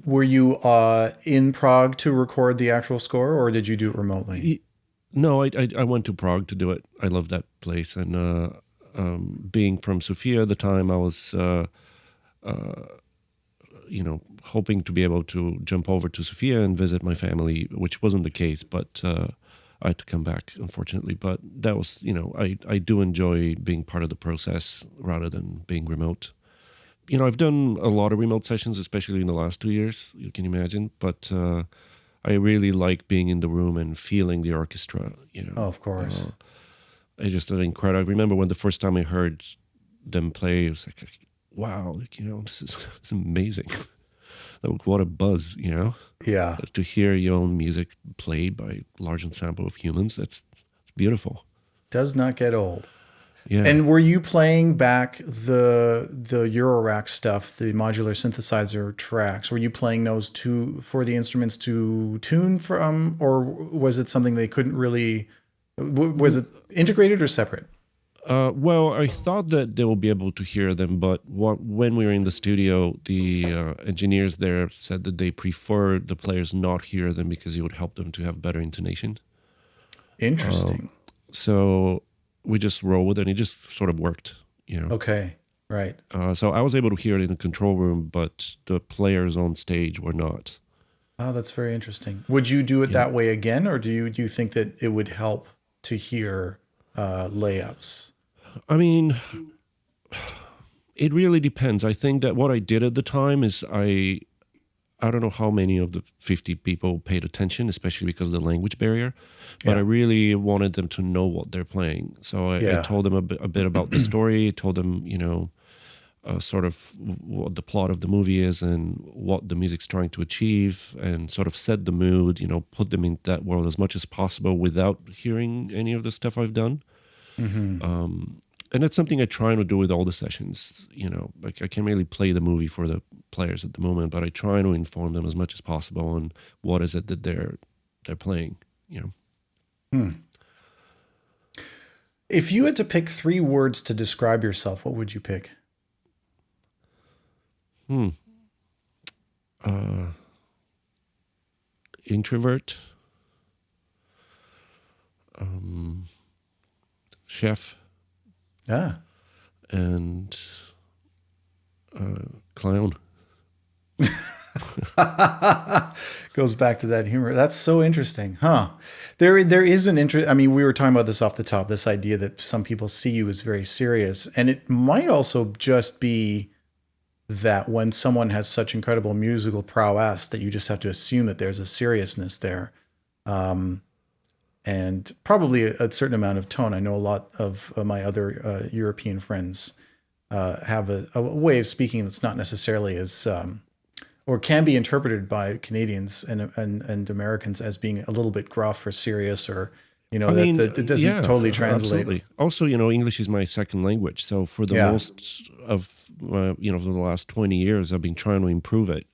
Were you in Prague to record the actual score, or did you do it remotely? No, I went to Prague to do it. I love that place. And being from Sofia at the time, I was, hoping to be able to jump over to Sofia and visit my family, which wasn't the case, but I had to come back, unfortunately. But that was, I do enjoy being part of the process rather than being remote. I've done a lot of remote sessions, especially in the last 2 years, you can imagine. But I really like being in the room and feeling the orchestra, Oh, of course. I just an incredible. I remember when the first time I heard them play, it was like, wow, this is amazing. Like, what a buzz, Yeah. To hear your own music played by a large ensemble of humans, that's beautiful. Does not get old. Yeah. And were you playing back the Eurorack stuff, the modular synthesizer tracks? Were you playing those for the instruments to tune from, or was it something they couldn't really? Was it integrated or separate? Well, I thought that they will be able to hear them, but when we were in the studio, the engineers there said that they prefer the players not hear them because it would help them to have better intonation. Interesting. So we just roll with it, and it just sort of worked, Okay, right. So I was able to hear it in the control room, but the players on stage were not. Oh, that's very interesting. Would you do it that way again, or do you think that it would help to hear layups? I mean, it really depends. I think that what I did at the time is I don't know how many of the 50 people paid attention, especially because of the language barrier, but I really wanted them to know what they're playing. So I told them a bit about the story, told them, sort of what the plot of the movie is and what the music's trying to achieve, and sort of set the mood, put them in that world as much as possible without hearing any of the stuff I've done. And it's something I try to do with all the sessions. Like I can't really play the movie for the players at the moment, but I try to inform them as much as possible on what is it that they're playing. If you had to pick 3 words to describe yourself, what would you pick? Introvert, chef, and clown. Goes back to that humor. That's so interesting, huh? There is an interest. I mean, we were talking about this off the top, this idea that some people see you as very serious, and it might also just be that when someone has such incredible musical prowess that you just have to assume that there's a seriousness there, and probably a certain amount of tone. I know a lot of my other European friends have a way of speaking that's not necessarily as or can be interpreted by Canadians and Americans as being a little bit gruff or serious, or that it doesn't totally translate. Absolutely. Also, English is my second language, so for the most of for the last 20 years, I've been trying to improve it.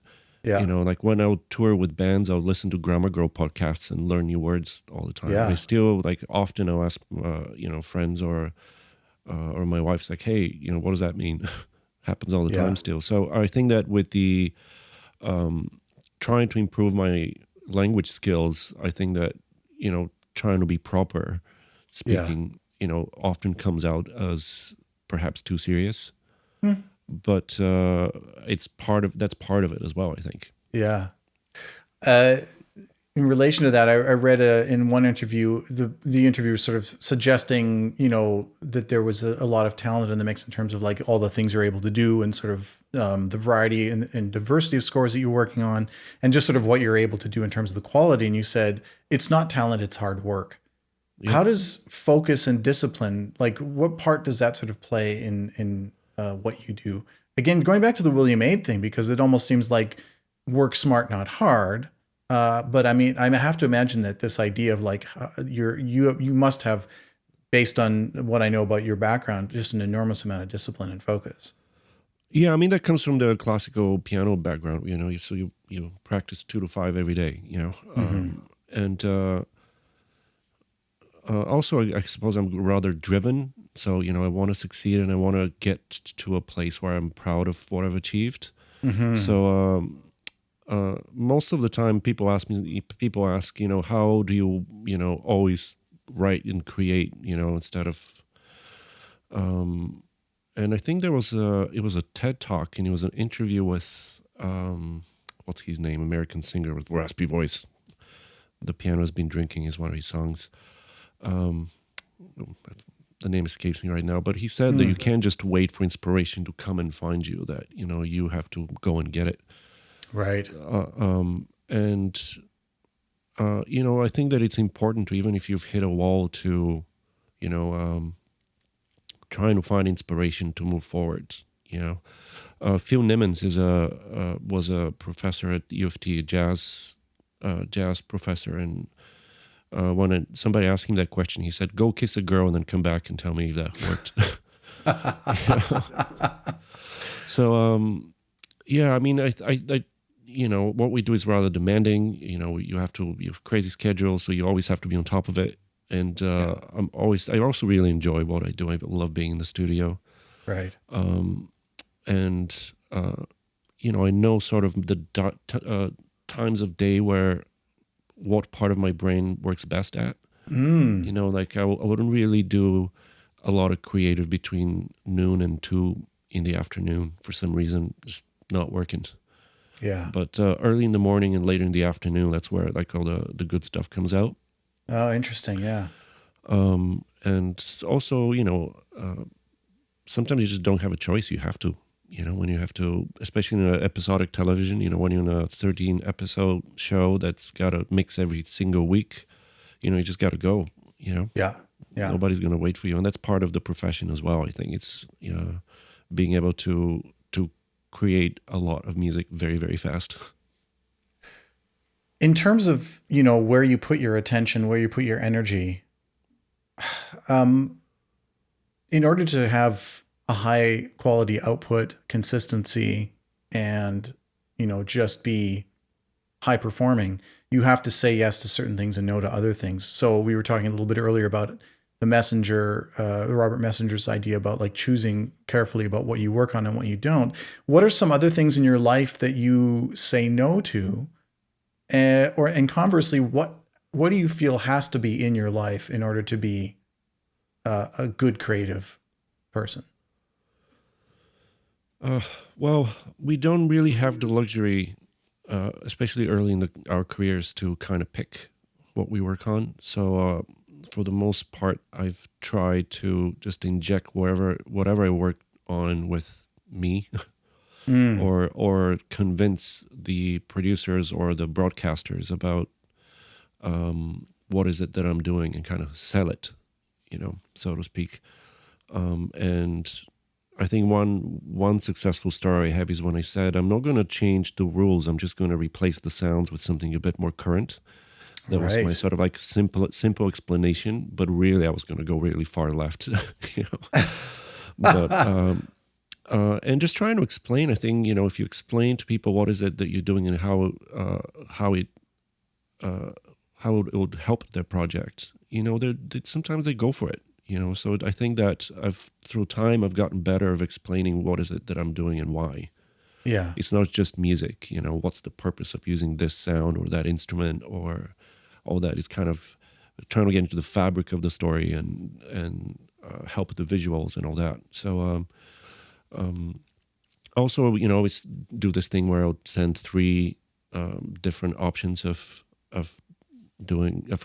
Yeah. Like when I would tour with bands, I would listen to Grammar Girl podcasts and learn new words all the time. Yeah. I still often I'll ask friends or my wife's like, hey, what does that mean? Happens all the time still. So I think that with the trying to improve my language skills, I think that trying to be proper speaking often comes out as perhaps too serious. But that's part of it as well, I think. Yeah. In relation to that, I read in one interview, the interviewer sort of suggesting, that there was a lot of talent in the mix in terms of like all the things you're able to do and sort of the variety and diversity of scores that you're working on, and just sort of what you're able to do in terms of the quality. And you said, it's not talent, it's hard work. Yep. How does focus and discipline, what part does that sort of play in what you do? Again, going back to the William Aid thing, because it almost seems like work smart, not hard. But I mean, I have to imagine that this idea of you must have, based on what I know about your background, just an enormous amount of discipline and focus. Yeah, I mean, that comes from the classical piano background, so you practice 2 to 5 every day, and also I suppose I'm rather driven. So, I want to succeed and I want to get to a place where I'm proud of what I've achieved. So, most of the time people ask, how do you, always write and create, instead of, and I think it was a TED Talk, and it was an interview with, what's his name? American singer with raspy voice. The Piano Has Been Drinking is one of his songs. The name escapes me right now, but he said that you can't just wait for inspiration to come and find you, that, you have to go and get it. Right. I think that it's important to, even if you've hit a wall, to, trying to find inspiration to move forward. Phil Nimmons was a professor at U of T, a jazz professor, and when somebody asked him that question, he said, "Go kiss a girl and then come back and tell me if that worked." So, I mean, I what we do is rather demanding. You have crazy schedules, so you always have to be on top of it. And I also really enjoy what I do. I love being in the studio. Right. I know sort of the times of day where what part of my brain works best at. I wouldn't really do a lot of creative between noon and 2 in the afternoon for some reason, just not working. Yeah. But early in the morning and later in the afternoon, that's where all the good stuff comes out. Oh, interesting. Yeah. And also, sometimes you just don't have a choice. You have to, when you have to, especially in an episodic television, when you're in a 13 episode show that's got to mix every single week, you just got to go, Yeah. Yeah. Nobody's going to wait for you. And that's part of the profession as well. I think it's, being able to create a lot of music very, very fast. In terms of, where you put your attention, where you put your energy, in order to have a high quality output, consistency, and, just be high performing, you have to say yes to certain things and no to other things. So we were talking a little bit earlier about the Robert Messenger's idea about like choosing carefully about what you work on and what you don't. What are some other things in your life that you say no to? And conversely, what do you feel has to be in your life in order to be a good creative person? Well, we don't really have the luxury, especially early in our careers, to kind of pick what we work on. So for the most part, I've tried to just inject whatever I work on with me, or convince the producers or the broadcasters about what is it that I'm doing, and kind of sell it, so to speak. And I think one successful story I have is when I said, I'm not going to change the rules. I'm just going to replace the sounds with something a bit more current. That was my sort of like simple explanation, but really I was going to go really far left, But and just trying to explain, I think, if you explain to people what is it that you're doing and how it would help their project, sometimes they go for it. So I think that through time I've gotten better of explaining what is it that I'm doing and why. Yeah. It's not just music, what's the purpose of using this sound or that instrument or all that. It's kind of trying to get into the fabric of the story and help with the visuals and all that. So also, always do this thing where I'll send 3 different options of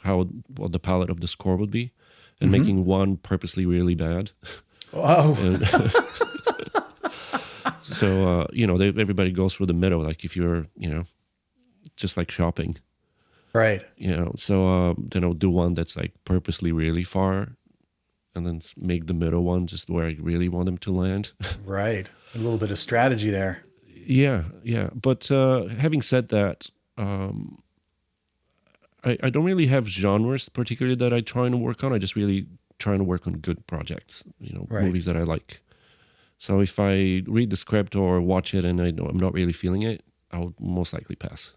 how the palette of the score would be, and making one purposely really bad. Wow. So, everybody goes through the middle, like if you're, just like shopping. Right. So then I'll do one that's like purposely really far, and then make the middle one just where I really want them to land. Right. A little bit of strategy there. Yeah. But having said that, I don't really have genres particularly that I try to work on. I just really trying to work on good projects, movies that I like. So if I read the script or watch it and I know I'm not really feeling it, I'll most likely pass.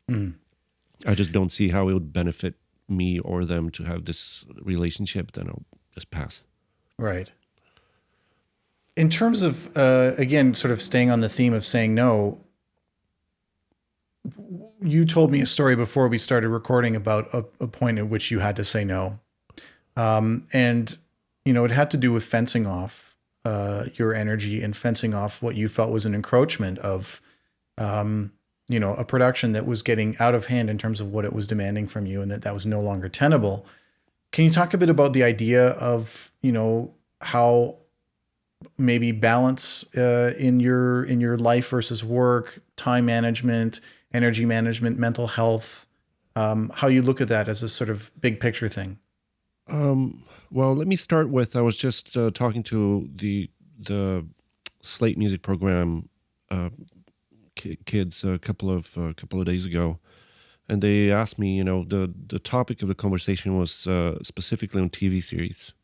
I just don't see how it would benefit me or them to have this relationship, then I'll just pass. Right. In terms of, again, sort of staying on the theme of saying no, you told me a story before we started recording about a point at which you had to say no. And, it had to do with fencing off your energy and fencing off what you felt was an encroachment of, a production that was getting out of hand in terms of what it was demanding from you, and that was no longer tenable. Can you talk a bit about the idea of, how maybe balance in your life versus work, time management, energy management, mental health, how you look at that as a sort of big picture thing? Well, let me start with, I was just talking to the Slaight music program kids a couple of days ago, and they asked me, the topic of the conversation was specifically on TV series,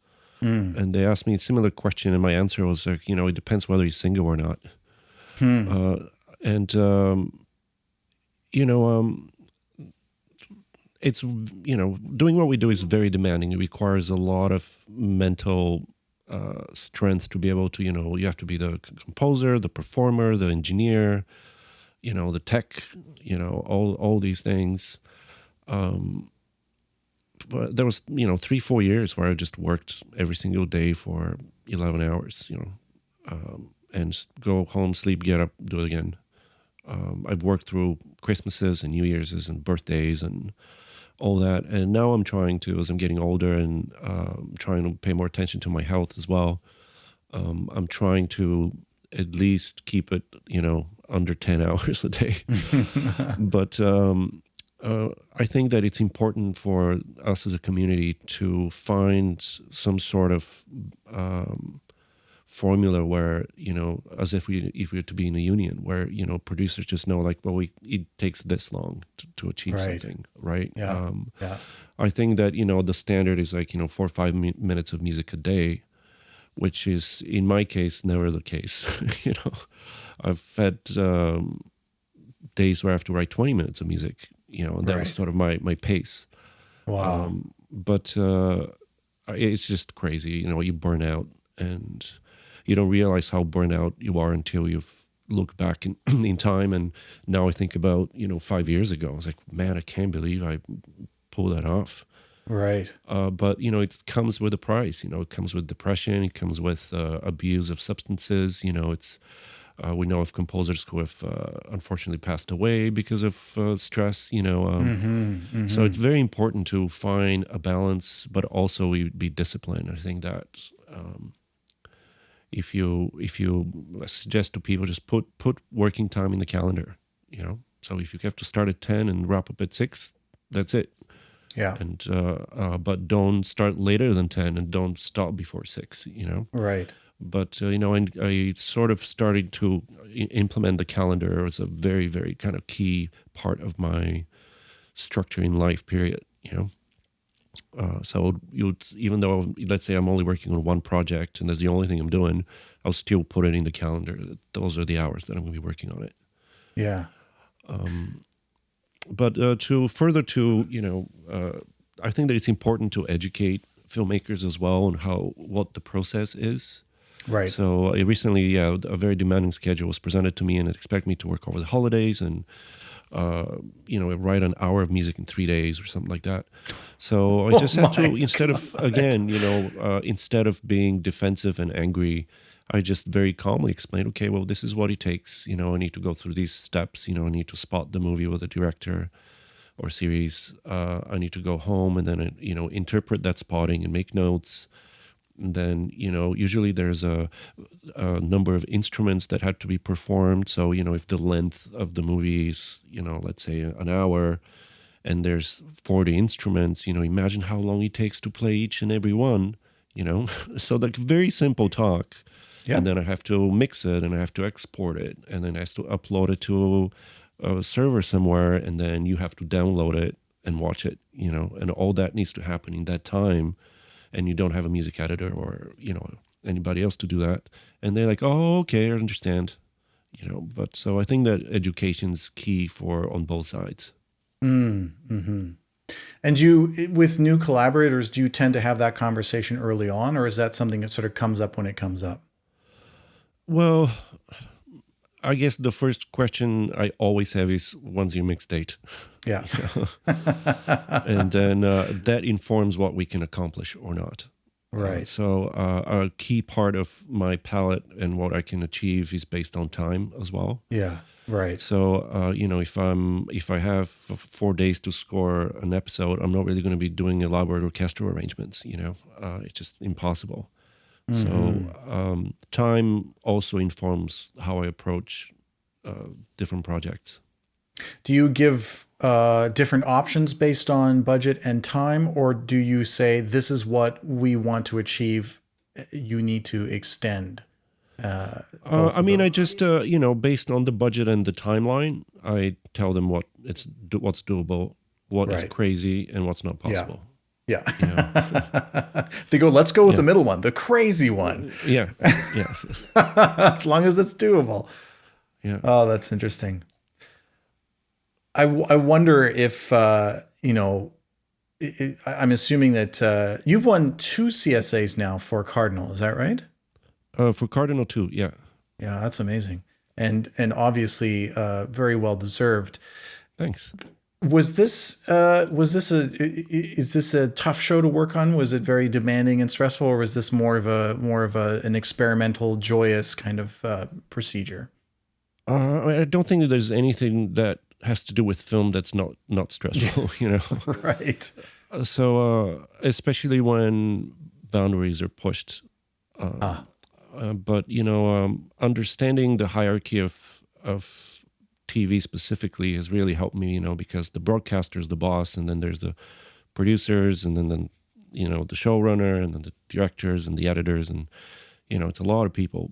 and they asked me a similar question, and my answer was like, it depends whether you're single or not, it's, doing what we do is very demanding. It requires a lot of mental strength to be able to, you have to be the composer, the performer, the engineer, the tech, all these things. But there was, 3-4 years where I just worked every single day for 11 hours, and go home, sleep, get up, do it again. I've worked through Christmases and New Year's and birthdays and all that. And now I'm trying to, as I'm getting older and trying to pay more attention to my health as well, I'm trying to at least keep it, under 10 hours a day. But I think that it's important for us as a community to find some sort of formula where, as if we were to be in a union, where, producers just know like, well, it takes this long to achieve something, right? Yeah. I think that, the standard is like, 4 or 5 minutes of music a day, which is, in my case, never the case. I've had days where I have to write 20 minutes of music, and that was sort of my pace. Wow. But it's just crazy, you burn out, and you don't realize how burnt out you are until you look back in time. And now I think about, 5 years ago, I was like, man, I can't believe I pulled that off. Right. But, it comes with a price. It comes with depression. It comes with abuse of substances. It's we know of composers who have unfortunately passed away because of stress. So it's very important to find a balance, but also be disciplined. I think that if you suggest to people, just put working time in the calendar. So if you have to start at 10 and wrap up at 6, that's it. Yeah. And but don't start later than 10 and don't stop before 6. Right. But I sort of started to implement the calendar as a very, very kind of key part of my structure in life. Period. So even though, let's say I'm only working on one project and that's the only thing I'm doing, I'll still put it in the calendar. Those are the hours that I'm going to be working on it. Yeah. But I think that it's important to educate filmmakers as well on what the process is. Right. So recently, a very demanding schedule was presented to me, and it expected me to work over the holidays and write an hour of music in 3 days or something like that. So I just had to, instead of being defensive and angry, I just very calmly explained, okay, well, this is what it takes. I need to go through these steps. I need to spot the movie with the director or series. I need to go home and then, interpret that spotting and make notes. And then, usually there's a number of instruments that had to be performed. So, if the length of the movie is, let's say an hour, and there's 40 instruments, imagine how long it takes to play each and every one, So like very simple talk. Yeah. And then I have to mix it and I have to export it. And then I have to upload it to a server somewhere. And then you have to download it and watch it, and all that needs to happen in that time. And you don't have a music editor or, anybody else to do that. And they're like, oh, okay, I understand. But so I think that education's key on both sides. Mm-hmm. And with new collaborators, do you tend to have that conversation early on, or is that something that sort of comes up when it comes up? Well, I guess the first question I always have is, when's your mix date? Yeah. And then that informs what we can accomplish or not. Right. So a key part of my palette and what I can achieve is based on time as well. Yeah. Right. So if I have 4 days to score an episode, I'm not really going to be doing elaborate orchestral arrangements. It's just impossible. Mm-hmm. So time also informs how I approach different projects. Do you give different options based on budget and time, or do you say this is what we want to achieve? You need to extend. I just based on the budget and the timeline, I tell them what's doable, what is crazy, and what's not possible. Yeah. They go, let's go with the middle one, the crazy one. Yeah. As long as it's doable. Yeah. Oh, that's interesting. I wonder if, I'm assuming that you've won 2 CSAs now for Cardinal. Is that right? For Cardinal 2, yeah. Yeah, that's amazing. And obviously very well deserved. Thanks. Is this a tough show to work on? Was it very demanding and stressful, or was this more of an experimental, joyous kind of procedure? I don't think that there's anything that has to do with film that's not stressful, Right. So especially when boundaries are pushed. But understanding the hierarchy of TV specifically has really helped me, because the broadcaster is the boss, and then there's the producers, and then the showrunner, and then the directors and the editors, and it's a lot of people.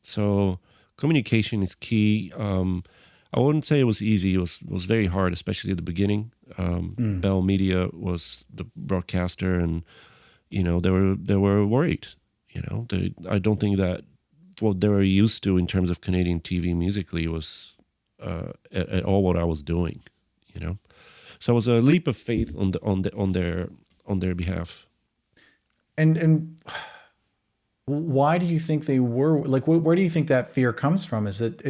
So communication is key. I wouldn't say it was easy. It was very hard, especially at the beginning. Bell Media was the broadcaster, and they were worried. I don't think that what they were used to in terms of Canadian TV musically was at all what I was doing. So it was a leap of faith on their behalf. And why do you think they were like? Where do you think that fear comes from? Is it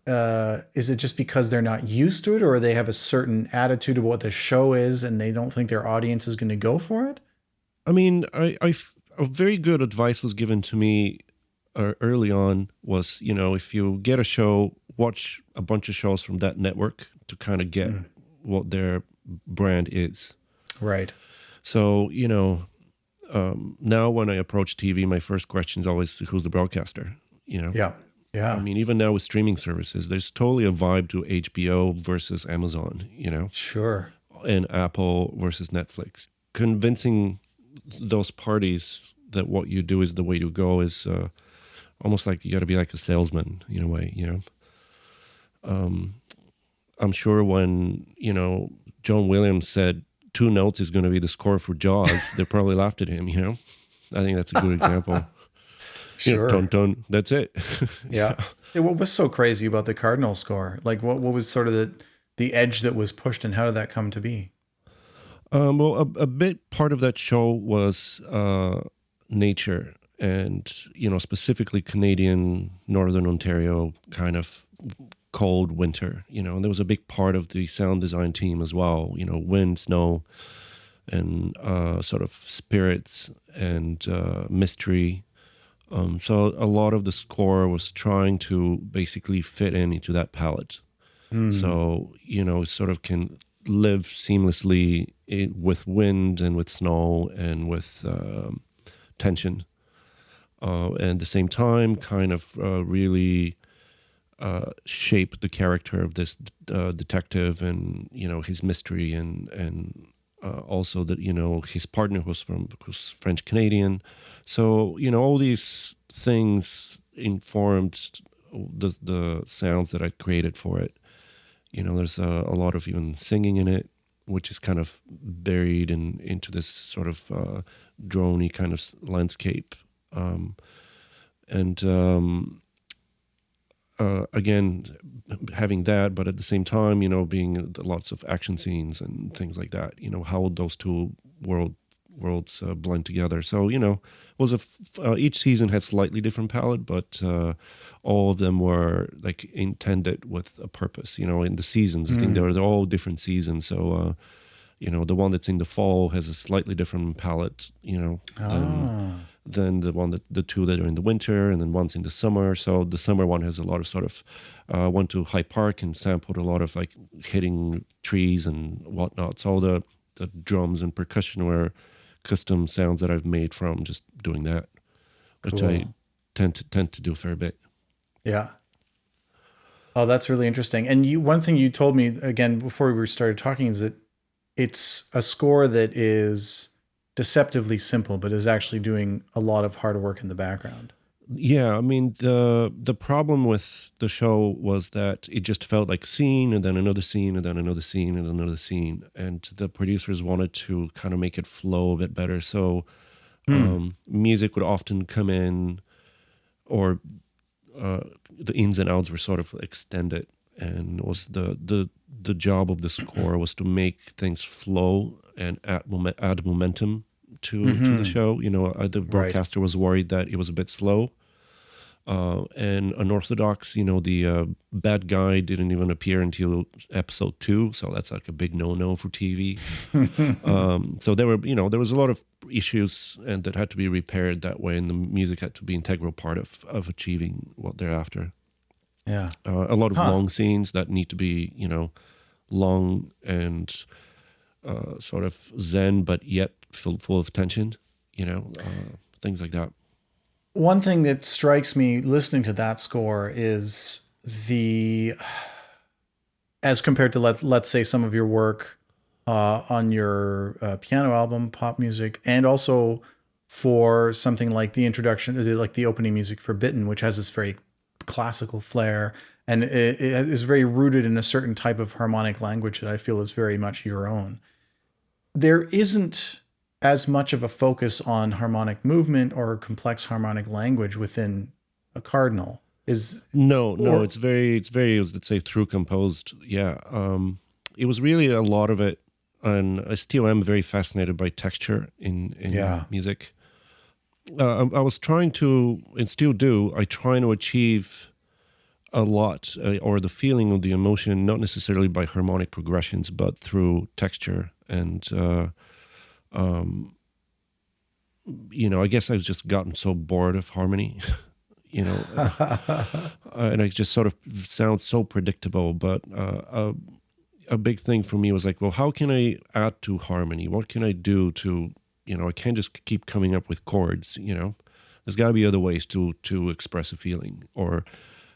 just because they're not used to it, or they have a certain attitude of what the show is, and they don't think their audience is going to go for it? I mean, a very good advice was given to me early on. Was if you get a show, watch a bunch of shows from that network to kind of get what their brand is. Right. So now when I approach TV, my first question is always, who's the broadcaster? Yeah. I mean, even now with streaming services, there's totally a vibe to HBO versus Amazon, Sure. and Apple versus Netflix. Convincing those parties that what you do is the way to go is almost like you got to be like a salesman in a way, I'm sure when, John Williams said 2 notes is going to be the score for Jaws, they probably laughed at him, I think that's a good example. Sure. Ton, that's it. Yeah. What was so crazy about the Cardinal score? Like, what was sort of the edge that was pushed, and how did that come to be? Well, a bit part of that show was nature, and specifically Canadian Northern Ontario kind of cold winter. And there was a big part of the sound design team as well. Wind, snow, and sort of spirits and mystery. So a lot of the score was trying to basically fit into that palette. So, it sort of can live seamlessly with wind and with snow and with tension. And at the same time, kind of really shape the character of this detective and, his mystery and also that, his partner was French-Canadian. So, all these things informed the sounds that I created for it. There's a lot of even singing in it, which is kind of buried into this sort of droney kind of landscape. Again, having that, but at the same time, being lots of action scenes and things like that, how those two worlds blend together. So, each season had slightly different palette, but all of them were like intended with a purpose, in the seasons. I think they're all different seasons. So, the one that's in the fall has a slightly different palette, than the two that are in the winter, and then one's in the summer. So the summer one has a lot of sort of went to High Park and sampled a lot of like hitting trees and whatnot. So all the drums and percussion were custom sounds that I've made from just doing that, which I tend to do a fair bit. Yeah. Oh, that's really interesting. And one thing you told me again before we started talking is that it's a score that is deceptively simple, but is actually doing a lot of hard work in the background. Yeah, I mean, the problem with the show was that it just felt like scene and then another scene and then another scene and another scene. And the producers wanted to kind of make it flow a bit better. So music would often come in, or the ins and outs were sort of extended. And was the job of the score was to make things flow and add momentum to the show. The broadcaster was worried that it was a bit slow. And unorthodox, the bad guy didn't even appear until episode 2, so that's like a big no-no for TV. So there was a lot of issues and that had to be repaired that way, and the music had to be an integral part of achieving what they're after. Yeah, a lot of long scenes that need to be, long and sort of zen, but yet full of tension. Things like that. One thing that strikes me listening to that score is as compared to let's say some of your work on your piano album, Pop Music, and also for something like the introduction, like the opening music for Bitten, which has this very classical flair, and it is very rooted in a certain type of harmonic language that I feel is very much your own. There isn't as much of a focus on harmonic movement or complex harmonic language within a Cardinal. It's very, let's say, through composed. Yeah. It was really a lot of it. And I still am very fascinated by texture in music. I was trying to, and still do, I try to achieve a lot, or the feeling of the emotion, not necessarily by harmonic progressions, but through texture. And, I guess I've just gotten so bored of harmony, and it just sort of sounds so predictable. But a big thing for me was like, well, how can I add to harmony? What can I do to, I can't just keep coming up with chords, There's got to be other ways to express a feeling, or,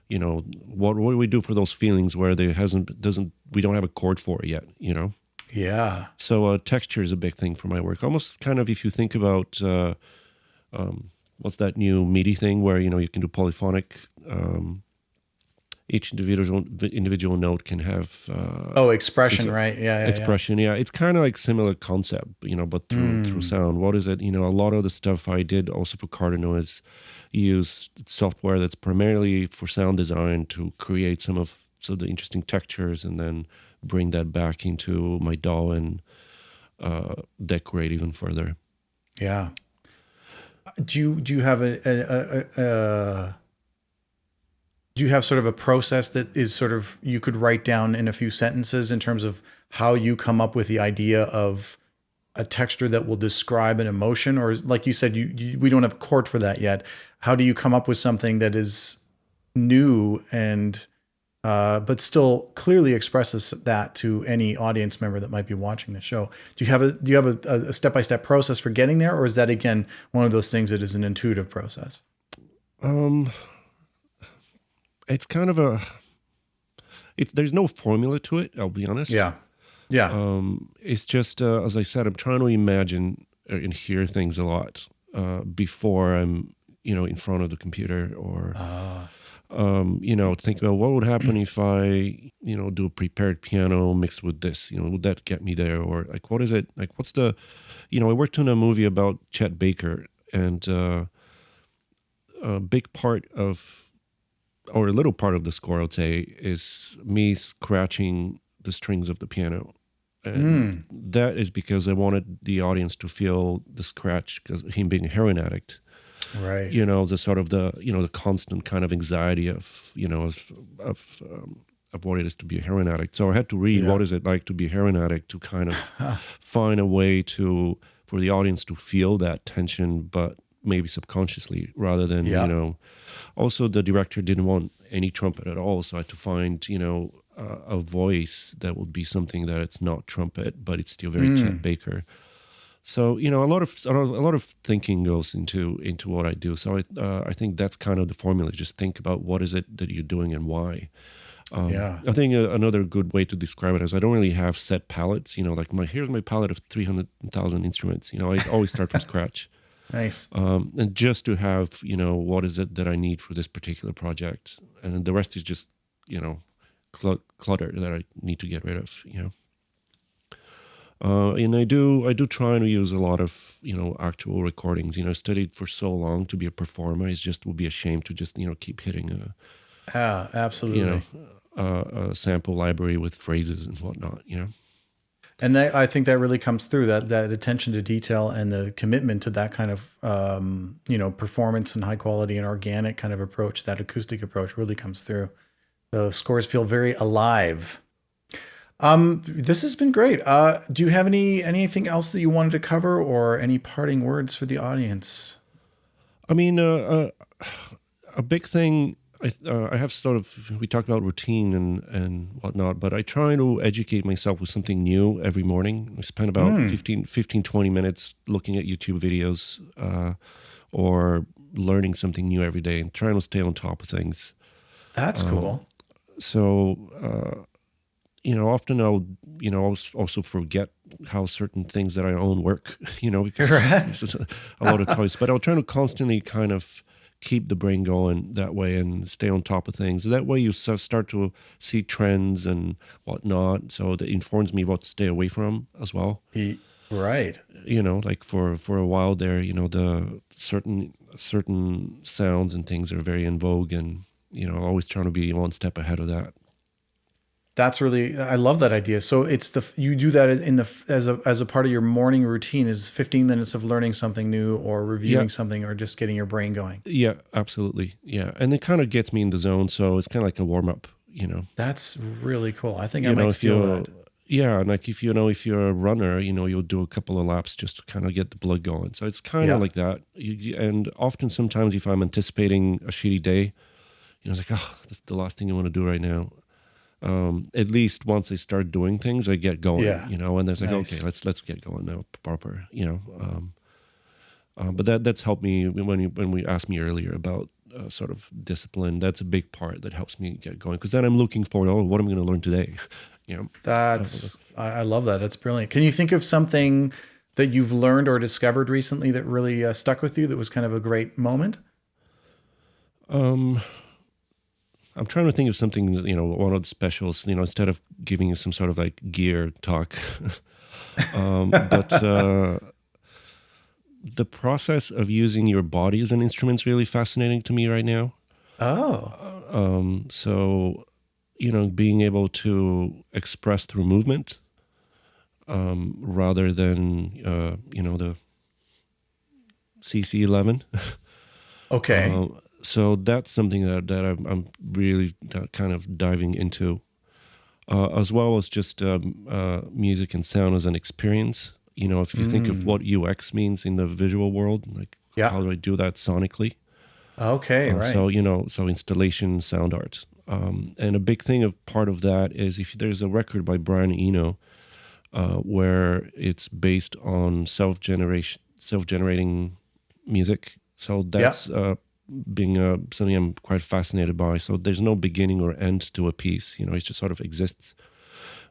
what do we do for those feelings where we don't have a chord for it yet, Yeah. So texture is a big thing for my work. Almost kind of if you think about what's that new MIDI thing where you can do polyphonic. Each individual note can have expression, right? Yeah, expression. Yeah, it's kind of like similar concept, but through sound. What is it? A lot of the stuff I did also for Cardinal is use software that's primarily for sound design to create some of the interesting textures, and then bring that back into my DAW and decorate even further. Yeah. Do you have do you have sort of a process that is sort of you could write down in a few sentences in terms of how you come up with the idea of a texture that will describe an emotion? Or like you said, we don't have a chord for that yet. How do you come up with something that is new and but still clearly expresses that to any audience member that might be watching the show? Do you have a step-by-step process for getting there, or is that again one of those things that is an intuitive process? It's kind of there's no formula to it, I'll be honest. Yeah. It's just, as I said, I'm trying to imagine and hear things a lot before I'm, in front of the computer, or, think about what would happen if I, do a prepared piano mixed with this, would that get me there? Or like, what is it? Like, what's the, I worked on a movie about Chet Baker, and a big part of, or a little part of the score, I would say, is me scratching the strings of the piano. And that is because I wanted the audience to feel the scratch, because him being a heroin addict. Right. The sort of the constant kind of anxiety of what it is to be a heroin addict. So I had to read what is it like to be a heroin addict, to kind of find a way for the audience to feel that tension, but maybe subconsciously, rather than, also the director didn't want any trumpet at all. So I had to find, a voice that would be something that it's not trumpet, but it's still very Chet Baker. So, a lot of thinking goes into what I do. So I think that's kind of the formula. Just think about what is it that you're doing and why. I think another good way to describe it is I don't really have set palettes, like here's my palette of 300,000 instruments. I always start from scratch. Nice. And just to have, what is it that I need for this particular project, and the rest is just, clutter that I need to get rid of. And I do try to use a lot of, actual recordings. I studied for so long to be a performer. It just would be a shame to just, keep hitting absolutely. A sample library with phrases and whatnot. And I think that really comes through, that attention to detail and the commitment to that kind of, performance and high quality and organic kind of approach. That acoustic approach really comes through. The scores feel very alive. This has been great. Do you have anything else that you wanted to cover, or any parting words for the audience? I mean, a big thing, I have sort of, we talked about routine and whatnot, but I try to educate myself with something new every morning. I spend about 15, 20 minutes looking at YouTube videos, or learning something new every day, and trying to stay on top of things. That's cool. So, often I'll, also forget how certain things that I own work, because Right. it's a lot of choice. But I'll try to constantly kind of keep the brain going that way and stay on top of things. That way you start to see trends and whatnot. So that informs me what to stay away from as well. Right. Like for a while there, the certain sounds and things are very in vogue, and always trying to be one step ahead of that. That's really, I love that idea. So it's you do that as a part of your morning routine, is 15 minutes of learning something new or reviewing something or just getting your brain going. Yeah, absolutely. Yeah. And it kind of gets me in the zone. So it's kind of like a warm up, That's really cool. I think I might steal that. Yeah. And like, if you're a runner, you'll do a couple of laps just to kind of get the blood going. So it's kind of like that. And often sometimes if I'm anticipating a shitty day, it's like, oh, that's the last thing I want to do right now. At least once I start doing things, I get going, and there's like, Nice. okay, let's get going now, proper, but that's helped me when we asked me earlier about sort of discipline. That's a big part that helps me get going, because then I'm looking forward, what am I going to learn today? I love that. That's brilliant. Can you think of something that you've learned or discovered recently that really stuck with you, that was kind of a great moment? I'm trying to think of something, one of the specials, instead of giving you some sort of like gear talk. But the process of using your body as an instrument is really fascinating to me right now. Oh. So, being able to express through movement rather than, the CC11. Okay. So that's something that I'm really kind of diving into, as well as just music and sound as an experience. If you think of what UX means in the visual world, like how do I do that sonically? Okay, right. So installation, sound art. And a big thing of part of that is, if there's a record by Brian Eno where it's based on self-generating music. So that's being something I'm quite fascinated by. So there's no beginning or end to a piece. It just sort of exists,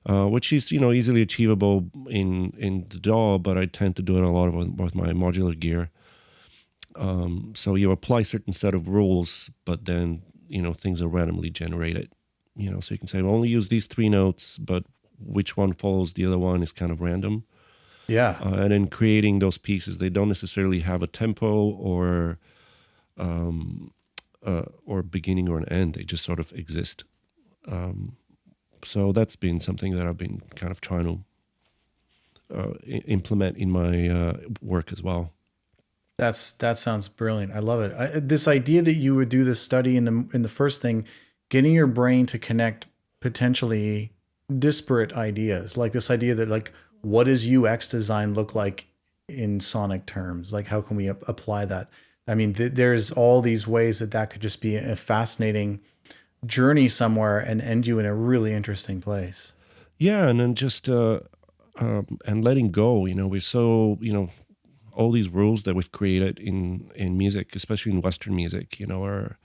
which is easily achievable in the DAW, but I tend to do it a lot with my modular gear. So you apply certain set of rules, but then things are randomly generated. So you can say, well, only use these 3 notes, but which one follows the other one is kind of random. Yeah. And in creating those pieces, they don't necessarily have a tempo or beginning or an end. They just sort of exist. So that's been something that I've been kind of trying to implement in my work as well. That sounds brilliant. I love it. This idea that you would do this study in the first thing, getting your brain to connect potentially disparate ideas, like this idea that, like, what does UX design look like in sonic terms? Like, how can we apply that? I mean, there's all these ways that could just be a fascinating journey somewhere and end you in a really interesting place. Yeah, and then just and letting go. We're so all these rules that we've created in music, especially in Western music, are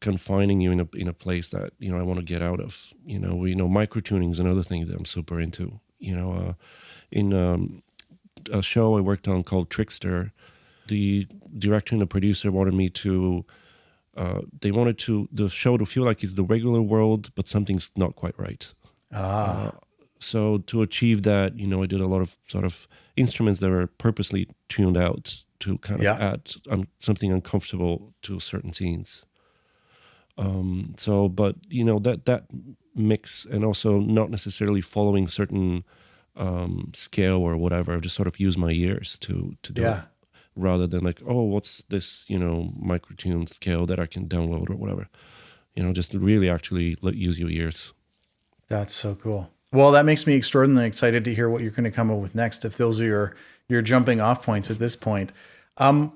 confining you in a place that I want to get out of. We know microtuning is another thing that I'm super into. In a show I worked on called Trickster, the director and the producer wanted me to. They wanted the show to feel like it's the regular world, but something's not quite right. So to achieve that, I did a lot of sort of instruments that were purposely tuned out to kind of add something uncomfortable to certain scenes. But that mix, and also not necessarily following certain scale or whatever, just sort of use my ears to do it, rather than like, oh, what's this microtune scale that I can download or whatever. Just really actually use your ears. That's so cool. Well, that makes me extraordinarily excited to hear what you're going to come up with next, if those are your jumping off points at this point.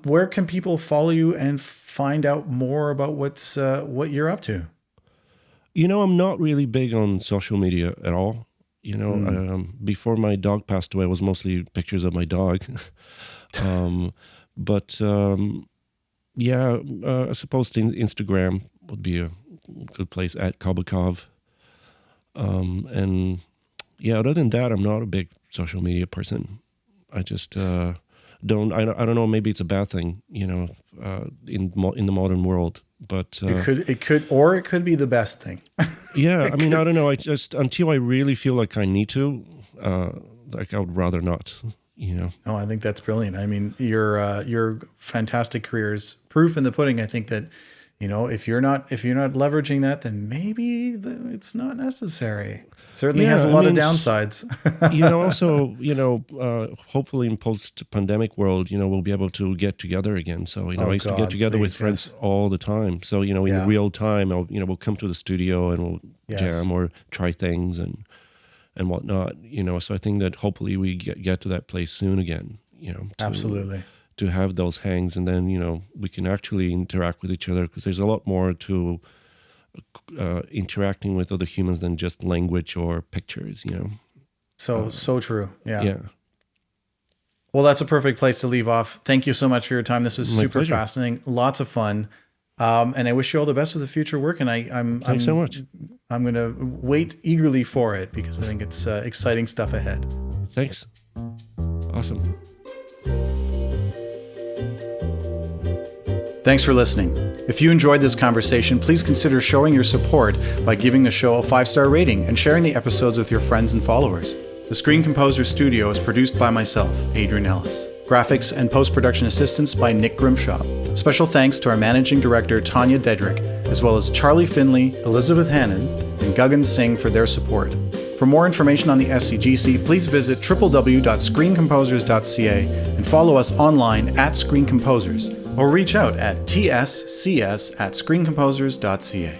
Where can people follow you and find out more about what you're up to? I'm not really big on social media at all. Before my dog passed away, it was mostly pictures of my dog. I suppose Instagram would be a good place, at Kobakov. And yeah, other than that, I'm not a big social media person. I just don't. I don't know. Maybe it's a bad thing, in the modern world. But it could be the best thing. Yeah, I mean, I don't know. I just until I really feel like I need to, I would rather not. Oh, I think that's brilliant. I mean, your fantastic career is proof in the pudding. I think that, if you're not leveraging that, then maybe it's not necessary. Certainly has a lot of downsides. Also, hopefully in post-pandemic world, we'll be able to get together again. So, I used to get together with friends all the time. So, in real time, we'll come to the studio and we'll jam or try things and whatnot. So I think that hopefully we get to that place soon again. Absolutely. To have those hangs, and then we can actually interact with each other, because there's a lot more to interacting with other humans than just language or pictures. So true. Yeah. Well, that's a perfect place to leave off. Thank you so much for your time. This was super fascinating, lots of fun, and I wish you all the best with the future work. And Thanks so much. I'm going to wait eagerly for it, because I think it's exciting stuff ahead. Thanks. Awesome. Thanks for listening. If you enjoyed this conversation, please consider showing your support by giving the show a 5-star rating and sharing the episodes with your friends and followers. The Screen Composer Studio is produced by myself, Adrian Ellis. Graphics and post-production assistance by Nick Grimshaw. Special thanks to our managing director, Tanya Dedrick, as well as Charlie Finley, Elizabeth Hannon, and Guggan Singh for their support. For more information on the SCGC, please visit www.screencomposers.ca and follow us online at Screen Composers, or reach out at tscs@screencomposers.ca.